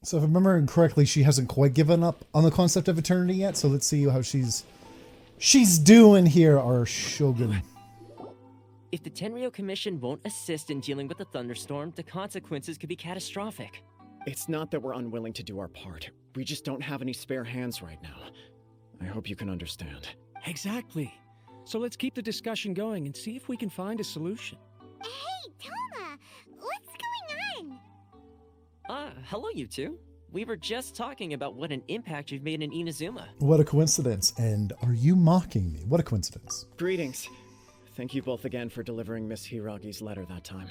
So if I remember correctly, she hasn't quite given up on the concept of eternity yet. So let's see how she's doing here, our Shogun. If the Tenryo Commission won't assist in dealing with the thunderstorm, the consequences could be catastrophic. It's not that we're unwilling to do our part. We just don't have any spare hands right now. I hope you can understand. Exactly. So let's keep the discussion going and see if we can find a solution. Hey, Toma! What's going on? Hello you two. We were just talking about what an impact you've made in Inazuma. What a coincidence. And are you mocking me? What a coincidence. Greetings. Thank you both again for delivering Miss Hiragi's letter that time.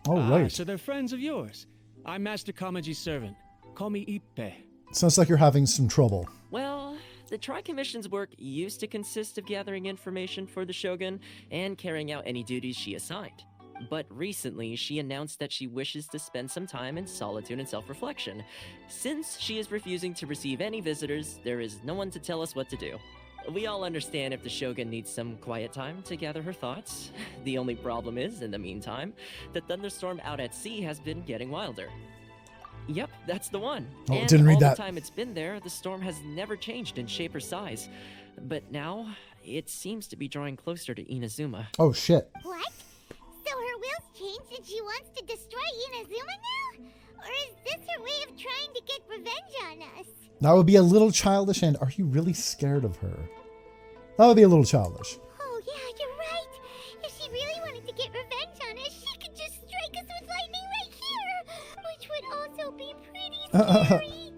All right. So they're friends of yours. I'm Master Kamaji's servant. Call me Ippe. Sounds like you're having some trouble. Well, the Tri-Commission's work used to consist of gathering information for the Shogun and carrying out any duties she assigned. But recently, she announced that she wishes to spend some time in solitude and self-reflection. Since she is refusing to receive any visitors, there is no one to tell us what to do. We all understand if the Shogun needs some quiet time to gather her thoughts. The only problem is, in the meantime, the thunderstorm out at sea has been getting wilder. Yep, that's the one. Oh, and didn't read all that. the time it's been there, the storm has never changed in shape or size. But now, it seems to be drawing closer to Inazuma. Oh, shit. What? So her will's changed and she wants to destroy Inazuma now? Or is this her way of trying to get revenge on us? That would be a little childish, and are you really scared of her? That would be a little childish. Oh yeah, you're right. If she really wanted to get revenge on us, she could just strike us with lightning right here, which would also be pretty scary.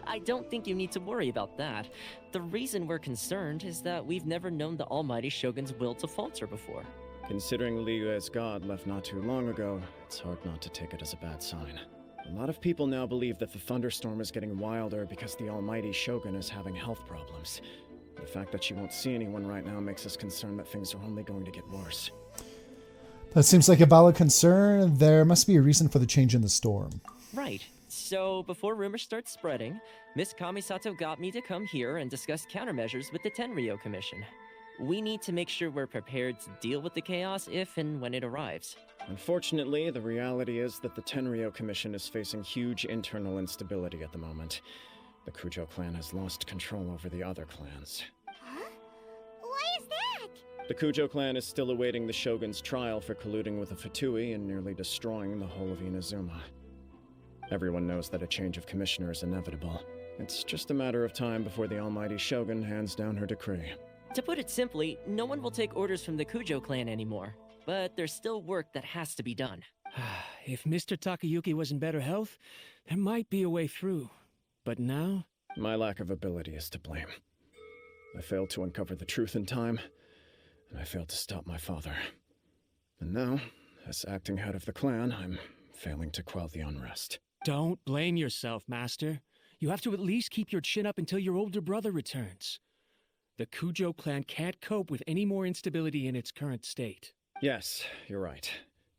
I don't think you need to worry about that. The reason we're concerned is that we've never known the Almighty Shogun's will to falter before. Considering Liyue's god left not too long ago, it's hard not to take it as a bad sign. A lot of people now believe that the thunderstorm is getting wilder because the almighty Shogun is having health problems. The fact that she won't see anyone right now makes us concerned that things are only going to get worse. That seems like a valid concern. There must be a reason for the change in the storm. Right. So, before rumors start spreading, Miss Kamisato got me to come here and discuss countermeasures with the Tenryo Commission. We need to make sure we're prepared to deal with the chaos if and when it arrives. Unfortunately, the reality is that the Tenryo Commission is facing huge internal instability at the moment. The Kujo clan has lost control over the other clans. Huh? Why is that? The Kujo clan is still awaiting the Shogun's trial for colluding with the Fatui and nearly destroying the whole of Inazuma. Everyone knows that a change of commissioner is inevitable. It's just a matter of time before the almighty Shogun hands down her decree. To put it simply, no one will take orders from the Kujo clan anymore. But there's still work that has to be done. If Mr. Takayuki was in better health, there might be a way through. But now? My lack of ability is to blame. I failed to uncover the truth in time, and I failed to stop my father. And now, as acting head of the clan, I'm failing to quell the unrest. Don't blame yourself, Master. You have to at least keep your chin up until your older brother returns. The Kujo clan can't cope with any more instability in its current state. Yes, you're right.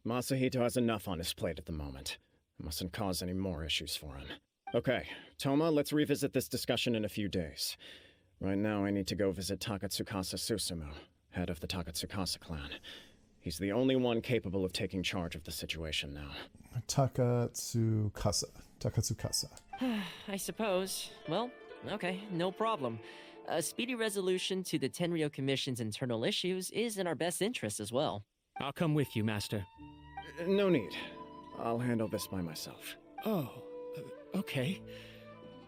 Masahito has enough on his plate at the moment. I mustn't cause any more issues for him. Okay, Toma, let's revisit this discussion in a few days. Right now, I need to go visit Takatsukasa Susumu, head of the Takatsukasa clan. He's the only one capable of taking charge of the situation now. Takatsukasa. I suppose. Well, okay, no problem. A speedy resolution to the Tenryo Commission's internal issues is in our best interest as well. I'll come with you, Master. No need. I'll handle this by myself. Oh, okay.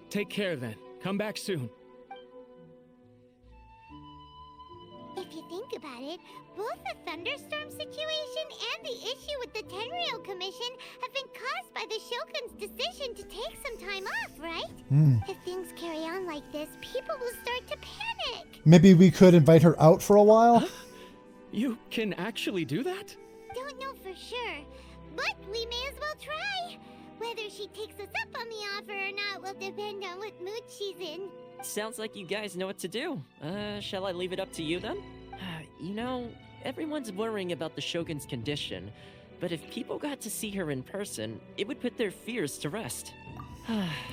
Take care then. Come back soon. If you think about it, both the thunderstorm situation and the issue with the Tenryo Commission have been caused by the Shogun's decision to take some time off, right? If things carry on like this, people will start to panic. Maybe we could invite her out for a while? You can actually do that? Don't know for sure, but we may as well try. Whether she takes us up on the offer or not will depend on what mood she's in. Sounds like you guys know what to do. Shall I leave it up to you then? You know, everyone's worrying about the Shogun's condition, but if people got to see her in person, it would put their fears to rest.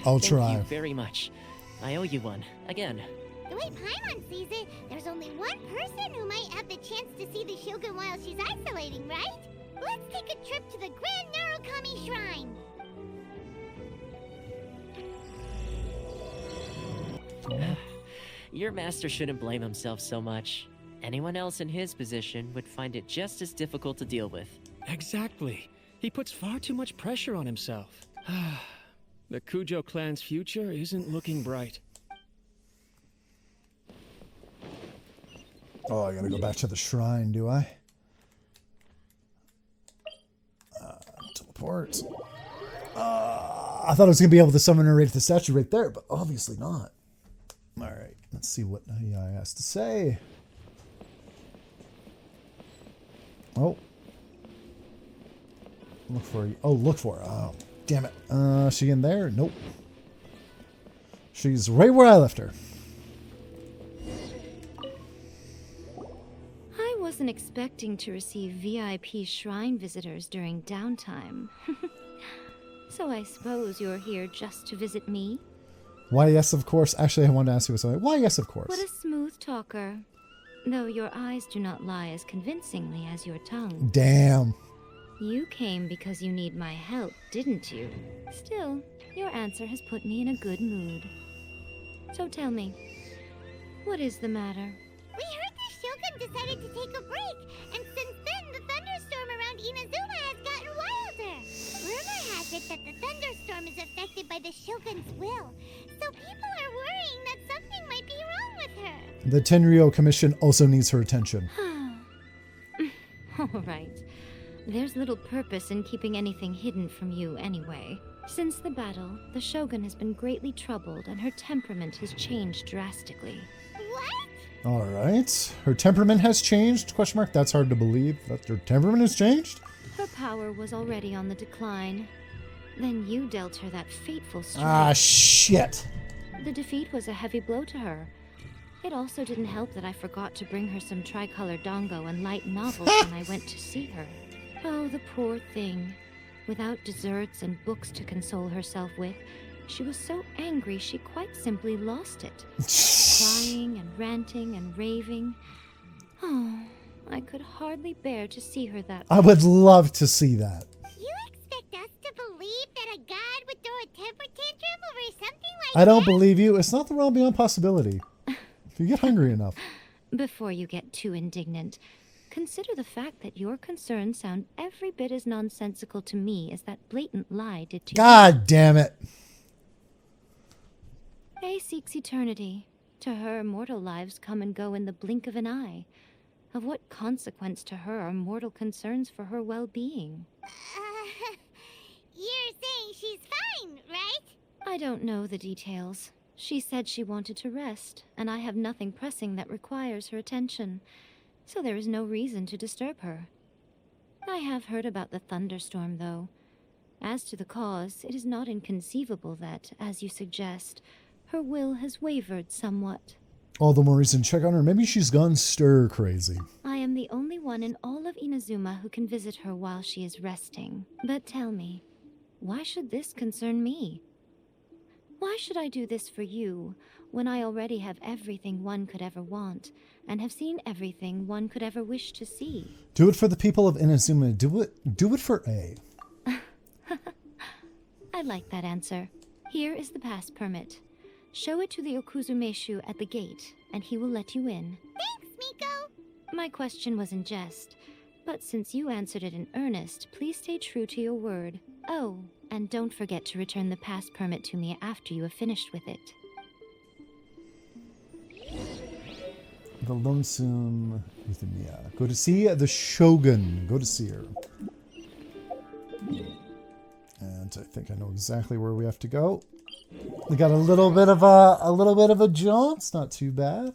I'll Thank try. you very much. I owe you one, again. The way Paimon sees it, there's only one person who might have the chance to see the Shogun while she's isolating, right? Let's take a trip to the Grand Narukami Shrine. Your master shouldn't blame himself so much. Anyone else in his position would find it just as difficult to deal with. Exactly. He puts far too much pressure on himself. The Kujo clan's future isn't looking bright. Oh, I gotta go back to the shrine, do I? Teleport. I thought I was gonna be able to summon her right at the statue right there, but obviously not. Alright, let's see what he has to say. Oh. Look for you. Oh, look for her. Oh, damn it. She in there? Nope. She's right where I left her. I wasn't expecting to receive VIP shrine visitors during downtime. So I suppose you're here just to visit me? Why, yes, of course. Actually, I wanted to ask you something. Why, yes, of course. What a smooth talker. Though your eyes do not lie as convincingly as your tongue. Damn. You came because you need my help, didn't you? Still, your answer has put me in a good mood. So tell me, what is the matter? We heard the Shogun decided to take a break, and since then the thunderstorm around Inazuma has gotten wilder. Rumor has it that the thunderstorm is affected by the Shogun's will, so people are worrying that something might be wrong with her. The Tenryou Commission also needs her attention. All right. There's little purpose in keeping anything hidden from you anyway. Since the battle, the Shogun has been greatly troubled and her temperament has changed drastically. What? All right. Her temperament has changed? Question mark. That's hard to believe. That her temperament has changed? Her power was already on the decline. Then you dealt her that fateful strike. Ah, shit. The defeat was a heavy blow to her. It also didn't help that I forgot to bring her some tricolor dongo and light novels when I went to see her. Oh, the poor thing. Without desserts and books to console herself with, she was so angry she quite simply lost it. Crying and ranting and raving. Oh, I could hardly bear to see her that way. I would love to see that. You expect us to believe that a god would throw a temper tantrum over something like that? I don't believe you. It's not the realm beyond possibility. If you get hungry enough. Before you get too indignant, consider the fact that your concerns sound every bit as nonsensical to me as that blatant lie did to you. God damn it. Faye seeks eternity. To her, mortal lives come and go in the blink of an eye. Of what consequence to her are mortal concerns for her well-being? You're saying she's fine, right? I don't know the details. She said she wanted to rest, and I have nothing pressing that requires her attention, so there is no reason to disturb her. I have heard about the thunderstorm, though. As to the cause, it is not inconceivable that, as you suggest, her will has wavered somewhat. All the more reason to check on her. Maybe she's gone stir crazy. I am the only one in all of Inazuma who can visit her while she is resting. But tell me, why should this concern me? Why should I do this for you, when I already have everything one could ever want, and have seen everything one could ever wish to see? Do it for the people of Inazuma. Do it for A. I like that answer. Here is the pass permit. Show it to the Okuzumeshu at the gate, and he will let you in. Thanks, Miko. My question was in jest, but since you answered it in earnest, please stay true to your word. Oh, and don't forget to return the pass permit to me after you have finished with it. The lonesome Euthymia. Go to see the Shogun. Go to see her. And I think I know exactly where we have to go. We got a little bit of a jaunt. It's not too bad.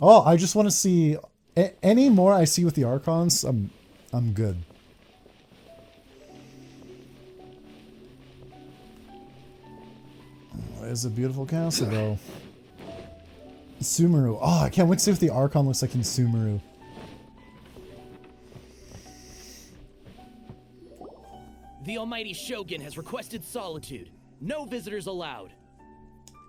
Oh, I just want to see any more I see with the Archons. I'm good. Oh, it is a beautiful castle, though. Sumeru. Oh, I can't wait to see what the Archon looks like in Sumeru. The almighty Shogun has requested solitude. No visitors allowed.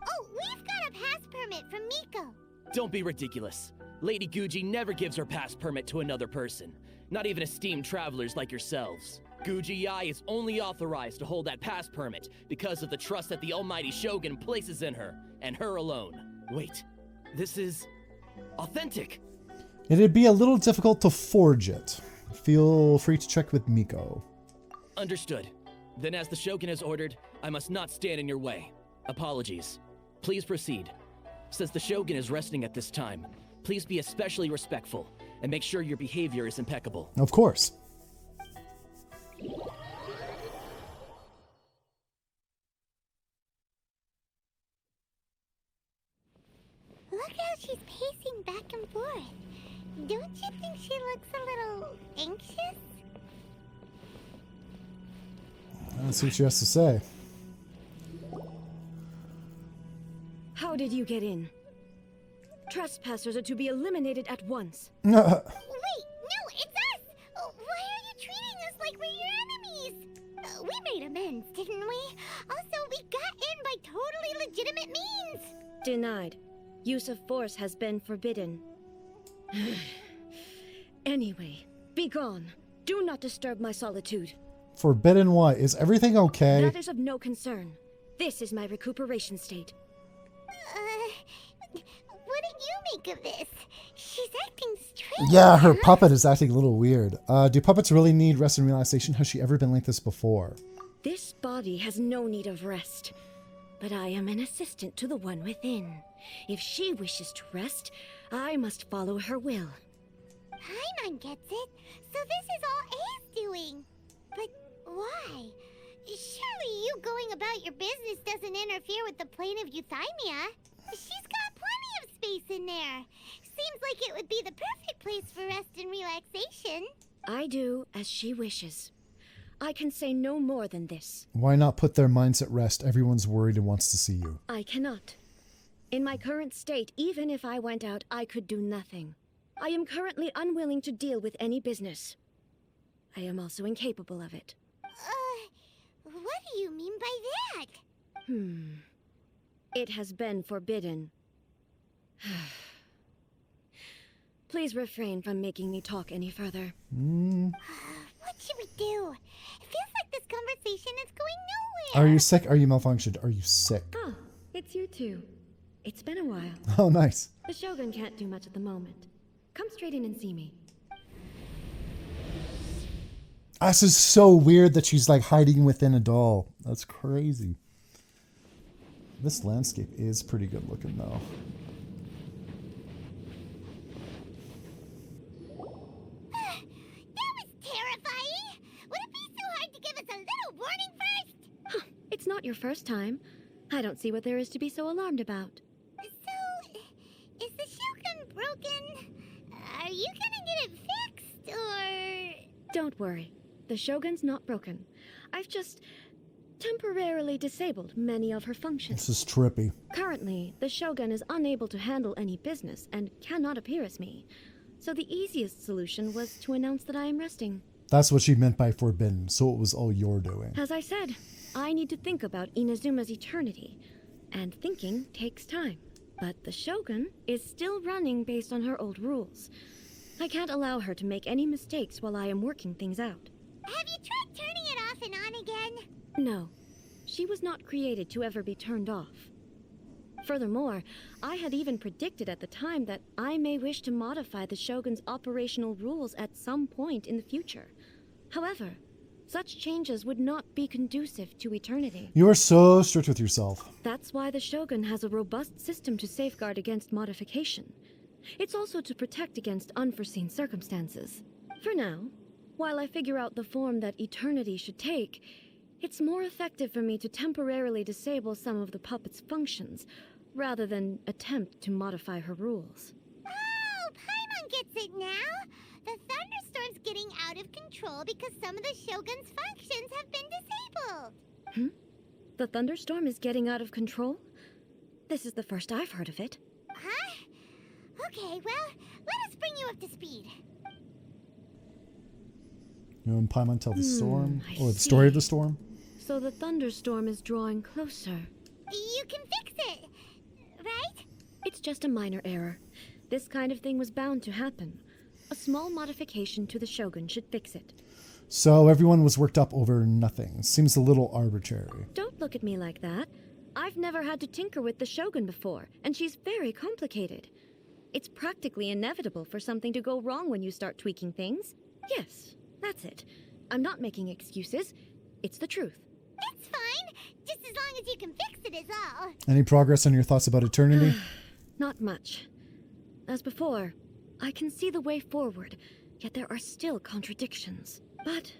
Oh, we've got a pass permit from Miko. Don't be ridiculous. Lady Guji never gives her pass permit to another person. Not even esteemed travelers like yourselves. Guji Yai is only authorized to hold that pass permit because of the trust that the almighty Shogun places in her, and her alone. Wait, this is authentic. It'd be a little difficult to forge it. Feel free to check with Miko. Understood. Then as the Shogun has ordered, I must not stand in your way. Apologies. Please proceed. Since the Shogun is resting at this time, please be especially respectful and make sure your behavior is impeccable. Of course. Look how she's pacing back and forth. Don't you think she looks a little anxious? Let's see what she has to say. How did you get in? Trespassers are to be eliminated at once. Wait, no, it's us! Why are you treating us like we're your enemies? We made amends, didn't we? Also, we got in by totally legitimate means! Denied. Use of force has been forbidden. Anyway, be gone. Do not disturb my solitude. Forbidden what? Is everything okay? That is of no concern. This is my recuperation state. What did you make of this? She's acting strange. Yeah, her puppet is acting a little weird. Do puppets really need rest and relaxation? Has she ever been like this before? This body has no need of rest. But I am an assistant to the one within. If she wishes to rest, I must follow her will. Paimon gets it. So this is all A's doing. But why? Surely you going about your business doesn't interfere with the plane of euthymia. She's got plenty of space in there. Seems like it would be the perfect place for rest and relaxation. I do as she wishes. I can say no more than this. Why not put their minds at rest? Everyone's worried and wants to see you. I cannot. In my current state, even if I went out, I could do nothing. I am currently unwilling to deal with any business. I am also incapable of it. What do you mean by that? It has been forbidden. Please refrain from making me talk any further. What should we do? It feels like this conversation is going nowhere. Are you sick? Are you malfunctioned? Are you sick? Ah, it's you two. It's been a while. Oh, nice. The Shogun can't do much at the moment. Come straight in and see me. This is so weird that she's like hiding within a doll. That's crazy. This landscape is pretty good looking though. That was terrifying. Would it be so hard to give us a little warning first? It's not your first time. I don't see what there is to be so alarmed about. So, is the Shogun broken? Are you gonna get it fixed, or...? Don't worry. The Shogun's not broken. I've just temporarily disabled many of her functions. This is trippy. Currently, the Shogun is unable to handle any business and cannot appear as me. So the easiest solution was to announce that I am resting. That's what she meant by forbidden, so it was all you're doing. As I said, I need to think about Inazuma's eternity, and thinking takes time. But the Shogun is still running based on her old rules. I can't allow her to make any mistakes while I am working things out. Have you tried turning it off and on again? No, she was not created to ever be turned off. Furthermore, I had even predicted at the time that I may wish to modify the Shogun's operational rules at some point in the future. However, such changes would not be conducive to eternity. You are so strict with yourself. That's why the Shogun has a robust system to safeguard against modification. It's also to protect against unforeseen circumstances. For now, while I figure out the form that eternity should take, it's more effective for me to temporarily disable some of the puppet's functions, rather than attempt to modify her rules. Oh, Paimon gets it now! The thunderstorm's getting out of control because some of the Shogun's functions have been disabled! The thunderstorm is getting out of control? This is the first I've heard of it. Huh? Okay, well, let us bring you up to speed. You and Paimon tell the storm, I or the story of see. the storm. So the thunderstorm is drawing closer. You can fix it, right? It's just a minor error. This kind of thing was bound to happen. A small modification to the Shogun should fix it. So everyone was worked up over nothing. Seems a little arbitrary. Don't look at me like that. I've never had to tinker with the Shogun before, and she's very complicated. It's practically inevitable for something to go wrong when you start tweaking things. Yes, that's it. I'm not making excuses. It's the truth. It's fine, just as long as you can fix it is all. Any progress on your thoughts about eternity? Not much. As before, I can see the way forward, yet there are still contradictions. But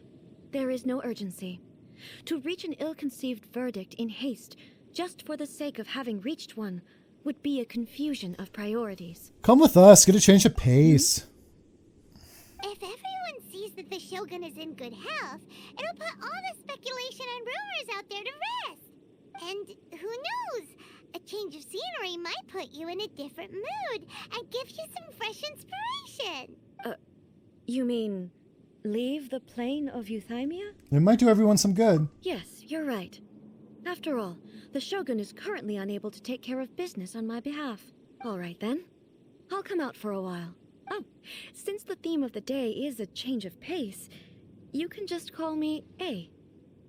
there is no urgency. To reach an ill-conceived verdict in haste, just for the sake of having reached one, would be a confusion of priorities. Come with us. Get a change of pace. If everyone sees that the Shogun is in good health, it'll put all the speculation and rumors out there to rest. And who knows? A change of scenery might put you in a different mood and give you some fresh inspiration. You mean, leave the plane of Euthymia? It might do everyone some good. Yes, you're right. After all, the Shogun is currently unable to take care of business on my behalf. All right then. I'll come out for a while. Oh, since the theme of the day is a change of pace, you can just call me A.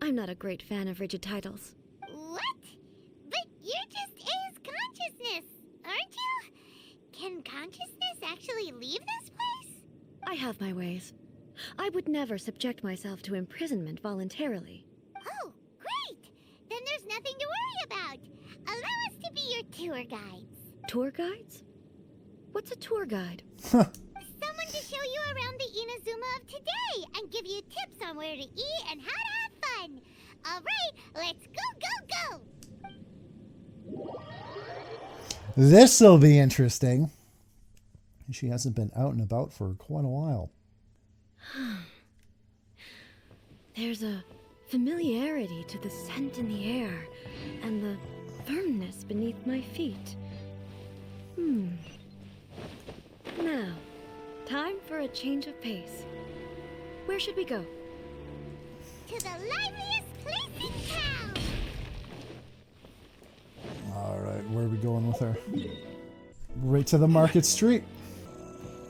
I'm not a great fan of rigid titles. What? But you're just A's consciousness, aren't you? Can consciousness actually leave this place? I have my ways. I would never subject myself to imprisonment voluntarily. Oh, great! Then there's nothing to worry about. Allow us to be your tour guides. Tour guides? What's a tour guide? Someone to show you around the Inazuma of today and give you tips on where to eat and how to have fun. All right, let's go. This'll be interesting. She hasn't been out and about for quite a while. There's a familiarity to the scent in the air and the firmness beneath my feet. Now, time for a change of pace. Where should we go? To the liveliest place in town. All right, where are we going with her? Right to the market street.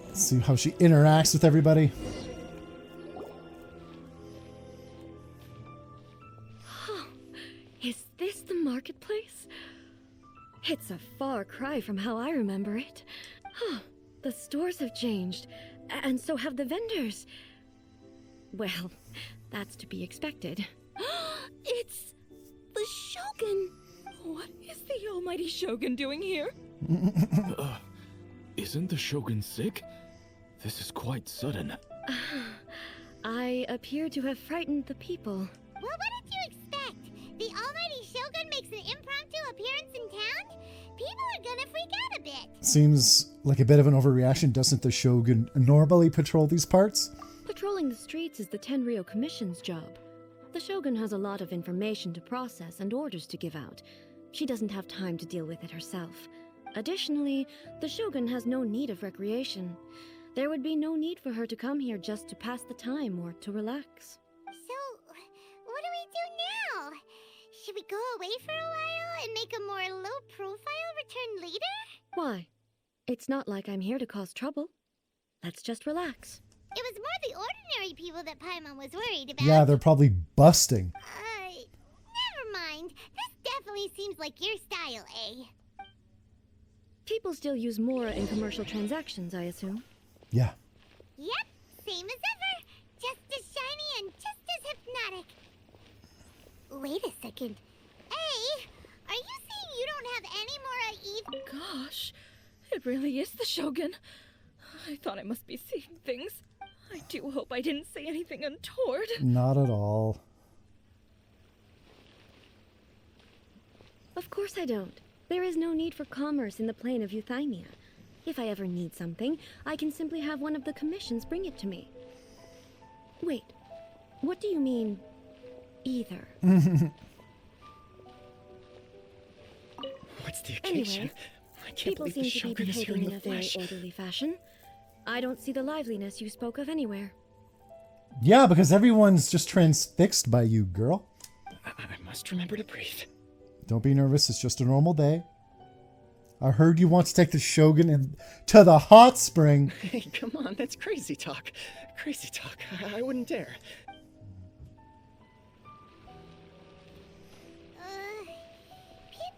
Let's see how she interacts with everybody. Is this the marketplace? It's a far cry from how I remember it. The stores have changed, and so have the vendors. Well, that's to be expected. It's the Shogun! What is the almighty Shogun doing here? Isn't the Shogun sick? This is quite sudden. I appear to have frightened the people. Well, what did you expect? The almighty Shogun makes an impromptu appearance in town? People are gonna freak out a bit. Seems like a bit of an overreaction. Doesn't the Shogun normally patrol these parts? Patrolling the streets is the Tenryou Commission's job. The Shogun has a lot of information to process and orders to give out. She doesn't have time to deal with it herself. Additionally, the Shogun has no need of recreation. There would be no need for her to come here just to pass the time or to relax. So, what do we do now? Should we go away for a while and make a more low-profile return later? Why? It's not like I'm here to cause trouble. Let's just relax. It was more the ordinary people that Paimon was worried about. Yeah, they're probably busting. Never mind. This definitely seems like your style, eh? People still use Mora in commercial transactions, I assume. Yeah. Yep, same as ever. Just as shiny and just as hypnotic. Wait a second. Hey, are you saying you don't have any Mora either? Gosh, it really is the Shogun. I thought I must be seeing things. I do hope I didn't say anything untoward. Not at all. Of course I don't. There is no need for commerce in the plane of Euthymia. If I ever need something, I can simply have one of the commissions bring it to me. Wait, what do you mean, either? What's the occasion? Anyway, I can't people believe seem the to be Shogun is here behaving in in the a very flesh. orderly fashion. I don't see the liveliness you spoke of anywhere. Yeah, because everyone's just transfixed by you, girl. I must remember to breathe. Don't be nervous. It's just a normal day. I heard you want to take the Shogun to the hot spring. Hey, come on, that's crazy talk. Crazy talk. I wouldn't dare. People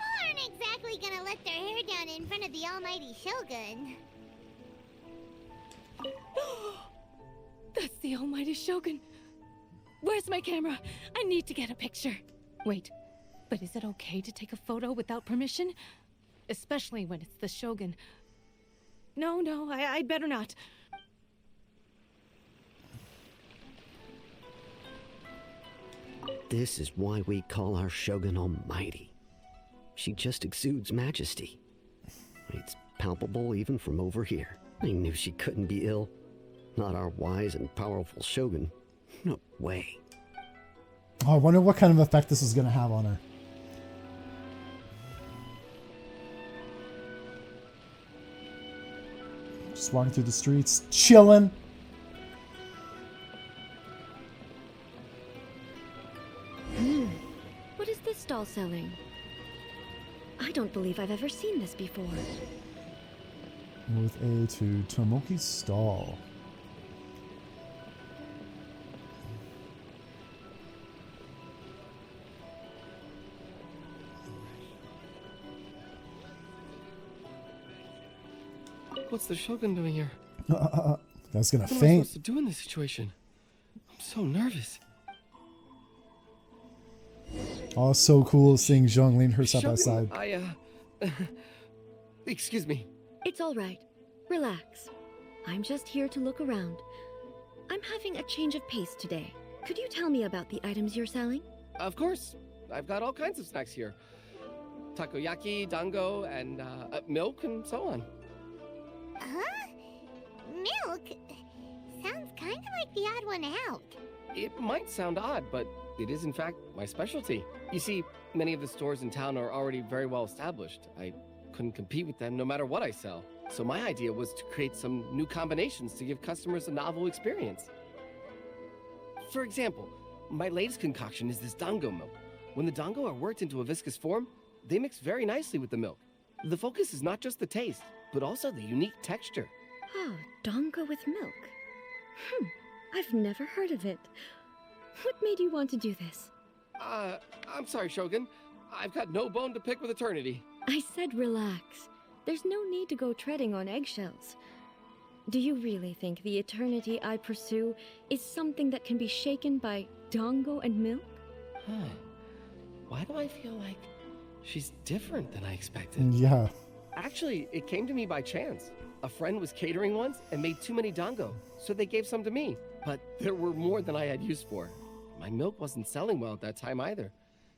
really gonna let their hair down in front of the almighty Shogun. That's the almighty Shogun. Where's my camera? I need to get a picture. Wait, but is it okay to take a photo without permission? Especially when it's the Shogun. No, I'd better not. This is why we call our Shogun Almighty. She just exudes majesty. It's palpable even from over here. I knew she couldn't be ill. Not our wise and powerful Shogun. No way. Oh, I wonder what kind of effect this is going to have on her. Just walking through the streets, chilling. What is this doll selling? I don't believe I've ever seen this before. With A to Tomoki's stall. What's the Shogun doing here? That's gonna What am I faint. supposed to do in this situation? I'm so nervous. Oh, so cool seeing Zhongling her side by Shogun, side. Excuse me. It's all right. Relax. I'm just here to look around. I'm having a change of pace today. Could you tell me about the items you're selling? Of course. I've got all kinds of snacks here. Takoyaki, dango, and milk, and so on. Huh? Milk? Sounds kind of like the odd one out. It might sound odd, but it is in fact my specialty. You see, many of the stores in town are already very well established. I couldn't compete with them no matter what I sell. So my idea was to create some new combinations to give customers a novel experience. For example, my latest concoction is this dango milk. When the dango are worked into a viscous form, they mix very nicely with the milk. The focus is not just the taste, but also the unique texture. Oh, dango with milk. I've never heard of it. What made you want to do this? I'm sorry, Shogun. I've got no bone to pick with eternity. I said relax. There's no need to go treading on eggshells. Do you really think the eternity I pursue is something that can be shaken by dango and milk? Huh. Why do I feel like she's different than I expected? Yeah. Actually, it came to me by chance. A friend was catering once and made too many dango, so they gave some to me. But there were more than I had use for. My milk wasn't selling well at that time either.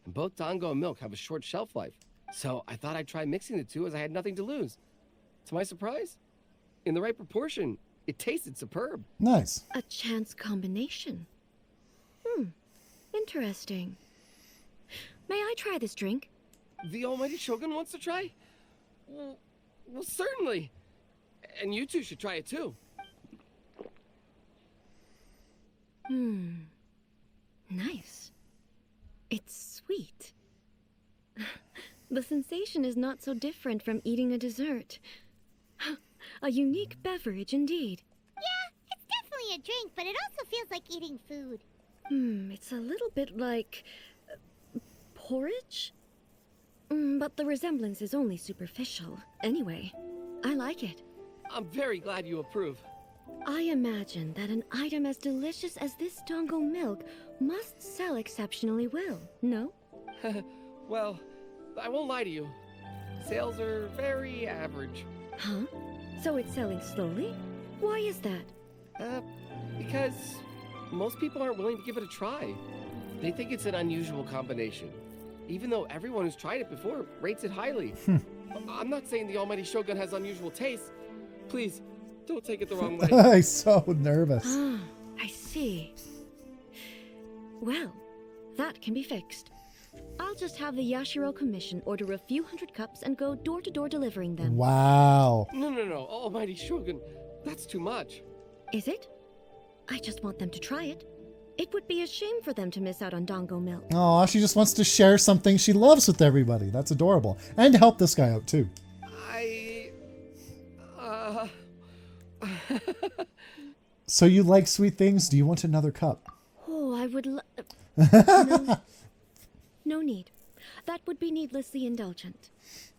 And both dango and milk have a short shelf life. So I thought I'd try mixing the two as I had nothing to lose. To my surprise, in the right proportion, it tasted superb. Nice. A chance combination. Interesting. May I try this drink? The almighty Shogun wants to try? Well, certainly. And you two should try it too. Nice. It's sweet. The sensation is not so different from eating a dessert. A unique beverage indeed. Yeah, it's definitely a drink, but it also feels like eating food. It's a little bit like porridge? But the resemblance is only superficial. Anyway, I like it. I'm very glad you approve. I imagine that an item as delicious as this dango milk must sell exceptionally well, no? Well, I won't lie to you. Sales are very average. Huh? So it's selling slowly? Why is that? Because most people aren't willing to give it a try. They think it's an unusual combination. Even though everyone who's tried it before rates it highly. I'm not saying the almighty Shogun has unusual taste. Please, don't take it the wrong way. He's so nervous. Ah, I see. Well, that can be fixed. I'll just have the Yashiro Commission order a few hundred cups and go door to door delivering them. Wow. No, almighty Shogun. That's too much. Is it? I just want them to try it. It would be a shame for them to miss out on dango milk. Aw, she just wants to share something she loves with everybody. That's adorable. And to help this guy out, too. So you like sweet things? Do you want another cup? Oh, I would no need. That would be needlessly indulgent.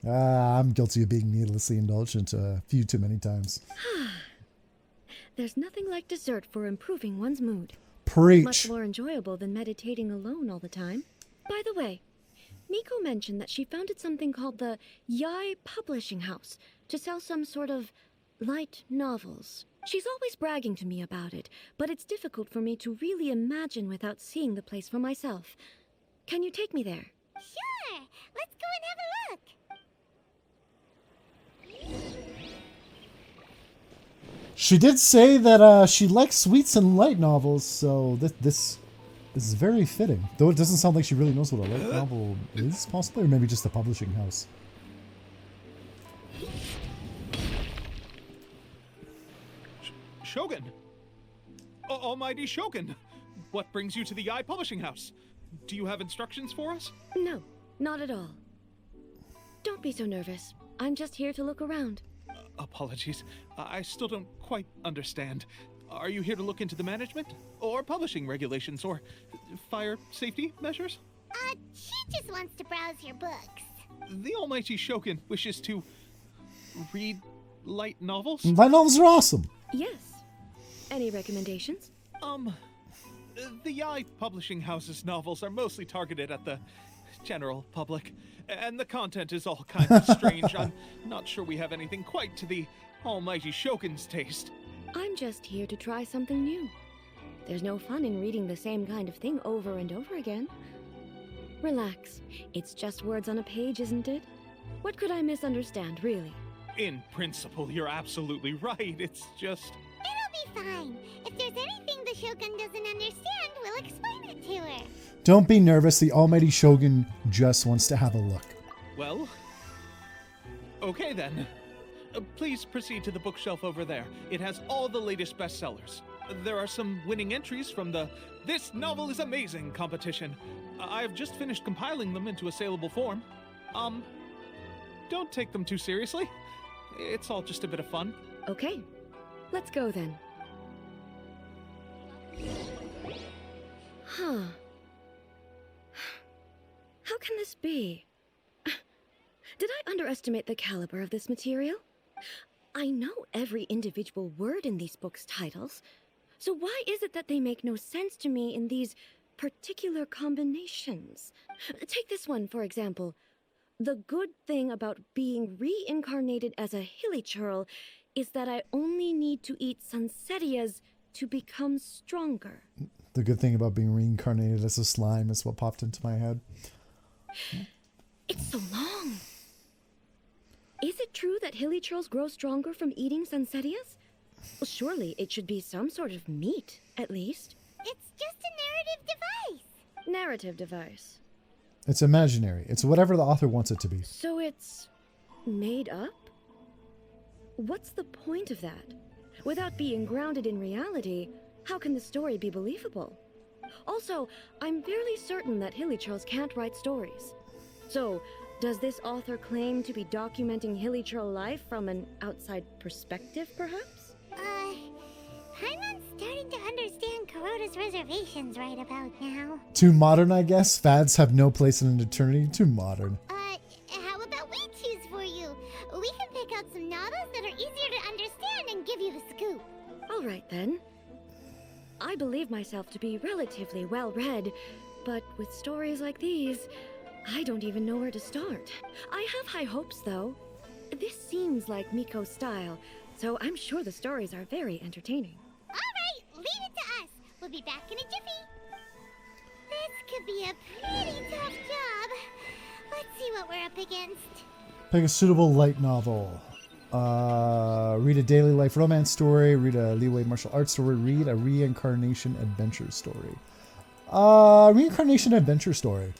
I'm guilty of being needlessly indulgent a few too many times. There's nothing like dessert for improving one's mood. Preach. Much more enjoyable than meditating alone all the time. By the way, Miko mentioned that she founded something called the Yai Publishing House to sell some sort of light novels. She's always bragging to me about it, but it's difficult for me to really imagine without seeing the place for myself. Can you take me there? Sure! Let's go and have a look! She did say that she likes sweets and light novels, so this is very fitting. Though it doesn't sound like she really knows what a light novel is, possibly, or maybe just the publishing house. Shogun! Almighty Shogun! What brings you to the Yai Publishing House? Do you have instructions for us? No, not at all. Don't be so nervous. I'm just here to look around. Apologies. I still don't quite understand. Are you here to look into the management? Or publishing regulations? Or fire safety measures? She just wants to browse your books. The Almighty Shogun wishes to read light novels? Light novels are awesome! Yes. Any recommendations? The Yai Publishing House's novels are mostly targeted at the general public, and the content is all kinds of strange. I'm not sure we have anything quite to the Almighty Shogun's taste. I'm just here to try something new. There's no fun in reading the same kind of thing over and over again. Relax. It's just words on a page, isn't it? What could I misunderstand, really? In principle, you're absolutely right. It's just... It'll be fine. If there's anything the Shogun doesn't understand, we'll explain it to her. Don't be nervous. The Almighty Shogun just wants to have a look. Well... Okay then. Please proceed to the bookshelf over there. It has all the latest bestsellers. There are some winning entries from the This Novel is Amazing competition. I've just finished compiling them into a saleable form. Don't take them too seriously. It's all just a bit of fun. Okay. Let's go then. Huh. How can this be? Did I underestimate the caliber of this material? I know every individual word in these books' titles, so why is it that they make no sense to me in these particular combinations? Take this one, for example. The good thing about being reincarnated as a hilichurl is that I only need to eat Sansetias to become stronger. The good thing about being reincarnated as a slime is what popped into my head. It's so long. Is it true that hilichurls grow stronger from eating Sansetias? Well, surely it should be some sort of meat, at least. It's just a narrative device. Narrative device. It's imaginary. It's whatever the author wants it to be. So it's made up? What's the point of that? Without being grounded in reality, how can the story be believable? Also, I'm fairly certain that hilichurls can't write stories. So, does this author claim to be documenting hilichurl life from an outside perspective, perhaps? Paimon's starting to understand Kuroda's reservations right about now. Too modern, I guess? Fads have no place in an eternity? Too modern. How about we choose for you? We can pick out some novels that are easier to understand and give you the scoop. All right, then. I believe myself to be relatively well-read, but with stories like these, I don't even know where to start. I have high hopes, though. This seems like Miko's style, so I'm sure the stories are very entertaining. All right, leave it to us. We'll be back in a jiffy. This could be a pretty tough job. Let's see what we're up against. Pick a suitable light novel. Read a daily life romance story. Read a Liyue martial arts story. Read a reincarnation adventure story. Reincarnation adventure story.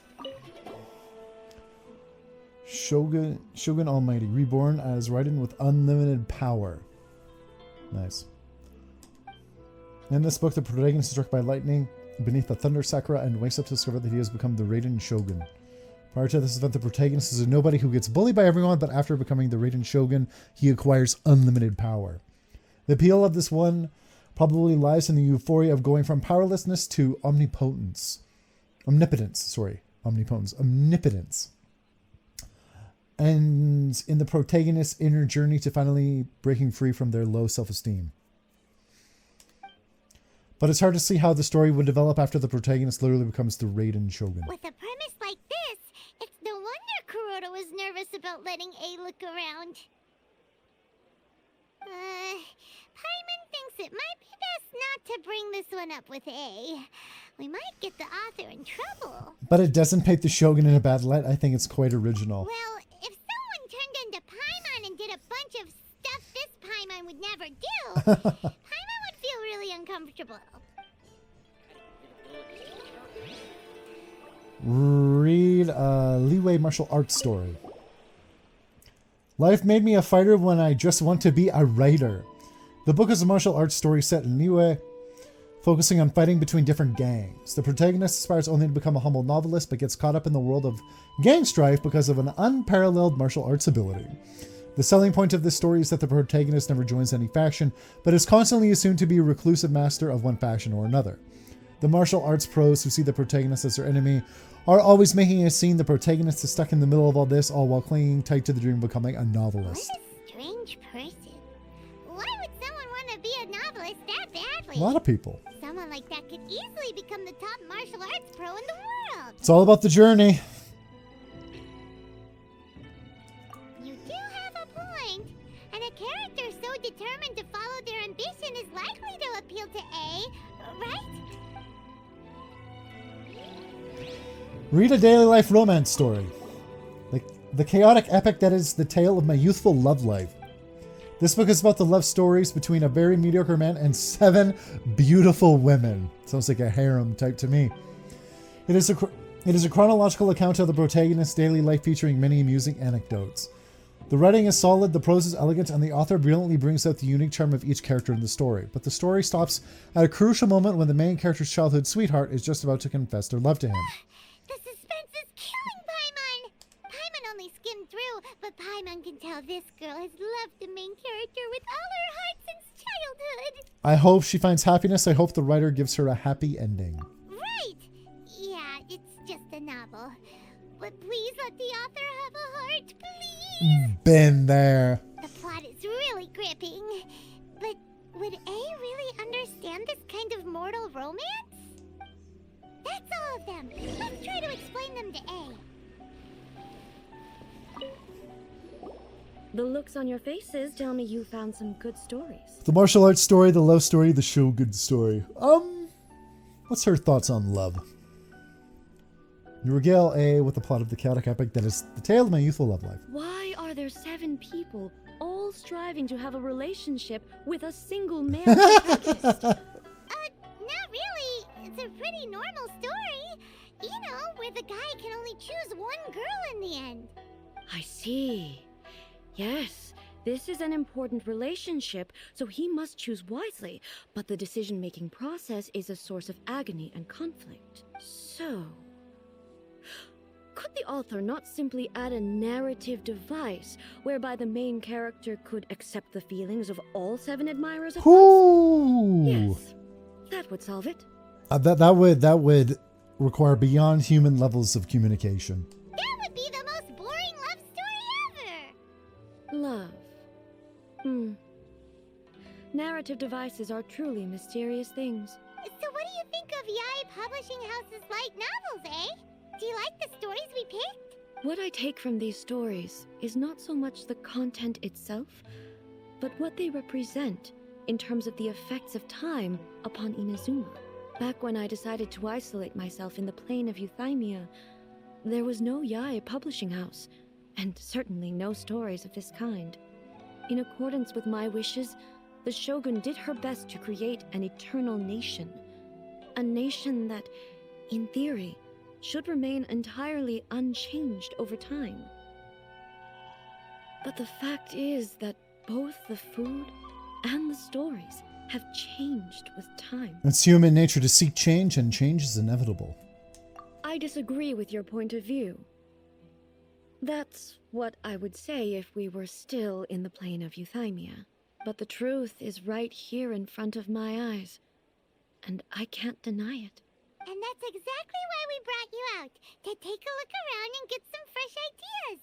Shogun Almighty, reborn as Raiden with unlimited power. Nice. In this book, the protagonist is struck by lightning beneath the Thunder Sakura and wakes up to discover that he has become the Raiden Shogun. Prior to this event, the protagonist is a nobody who gets bullied by everyone, but after becoming the Raiden Shogun, he acquires unlimited power. The appeal of this one probably lies in the euphoria of going from powerlessness to omnipotence. omnipotence. And in the protagonist's inner journey to finally breaking free from their low self-esteem. But it's hard to see how the story would develop after the protagonist literally becomes the Raiden Shogun. With a premise like this, it's no wonder Kuroda was nervous about letting A look around. Paimon thinks it might be best not to bring this one up with A. We might get the author in trouble. But it doesn't paint the Shogun in a bad light. I think it's quite original. Well, if someone turned into Paimon and did a bunch of stuff this Paimon would never do, Paimon would feel really uncomfortable. Read Liyue martial arts story. Life made me a fighter when I just want to be a writer. The book is a martial arts story set in Liyue, focusing on fighting between different gangs. The protagonist aspires only to become a humble novelist, but gets caught up in the world of gang strife because of an unparalleled martial arts ability. The selling point of this story is that the protagonist never joins any faction, but is constantly assumed to be a reclusive master of one faction or another. The martial arts pros who see the protagonist as their enemy are always making a scene. The protagonist is stuck in the middle of all this, all while clinging tight to the dream of becoming a novelist. What a strange person. Why would someone want to be a novelist that badly? A lot of people. Someone like that could easily become the top martial arts pro in the world. It's all about the journey. You do have a point. And a character so determined to follow their ambition is likely to appeal to A, right? Read a daily life romance story. Like the chaotic epic that is the tale of my youthful love life. This book is about the love stories between a very mediocre man and 7 beautiful women. Sounds like a harem type to me. It is a chronological account of the protagonist's daily life featuring many amusing anecdotes. The writing is solid, the prose is elegant, and the author brilliantly brings out the unique charm of each character in the story. But the story stops at a crucial moment when the main character's childhood sweetheart is just about to confess their love to him. The suspense is killing Paimon! Paimon only skimmed through, but Paimon can tell this girl has loved the main character with all her heart since childhood. I hope she finds happiness. I hope the writer gives her a happy ending. Right! Yeah, it's just a novel. But please let the author have a heart, please! Been there. The plot is really gripping. But would A really understand this kind of mortal romance? That's all of them. Let's try to explain them to A. The looks on your faces tell me you found some good stories. The martial arts story, the love story, the Shogun story. What's her thoughts on love? You regale A with the plot of the chaotic epic that is the tale of my youthful love life. Why are there 7 people all striving to have a relationship with a single male protagonist? Not really. It's a pretty normal story. You know, where the guy can only choose one girl in the end. I see. Yes, this is an important relationship, so he must choose wisely, but the decision-making process is a source of agony and conflict. So, could the author not simply add a narrative device whereby the main character could accept the feelings of all 7 admirers at once? Yes, that would solve it. That would require beyond human levels of communication. That would be the most boring love story ever. Love. Narrative devices are truly mysterious things. So what do you think of Yae Publishing House's light novels, eh? Do you like the stories we picked? What I take from these stories is not so much the content itself, but what they represent in terms of the effects of time upon Inazuma. Back when I decided to isolate myself in the plane of Euthymia, there was no Yae Publishing House, and certainly no stories of this kind. In accordance with my wishes, the Shogun did her best to create an eternal nation. A nation that, in theory, should remain entirely unchanged over time. But the fact is that both the food and the stories have changed with time. It's human nature to seek change, and change is inevitable. I disagree with your point of view. That's what I would say if we were still in the plane of Euthymia. But the truth is right here in front of my eyes, and I can't deny it. And that's exactly why we brought you out, to take a look around and get some fresh ideas.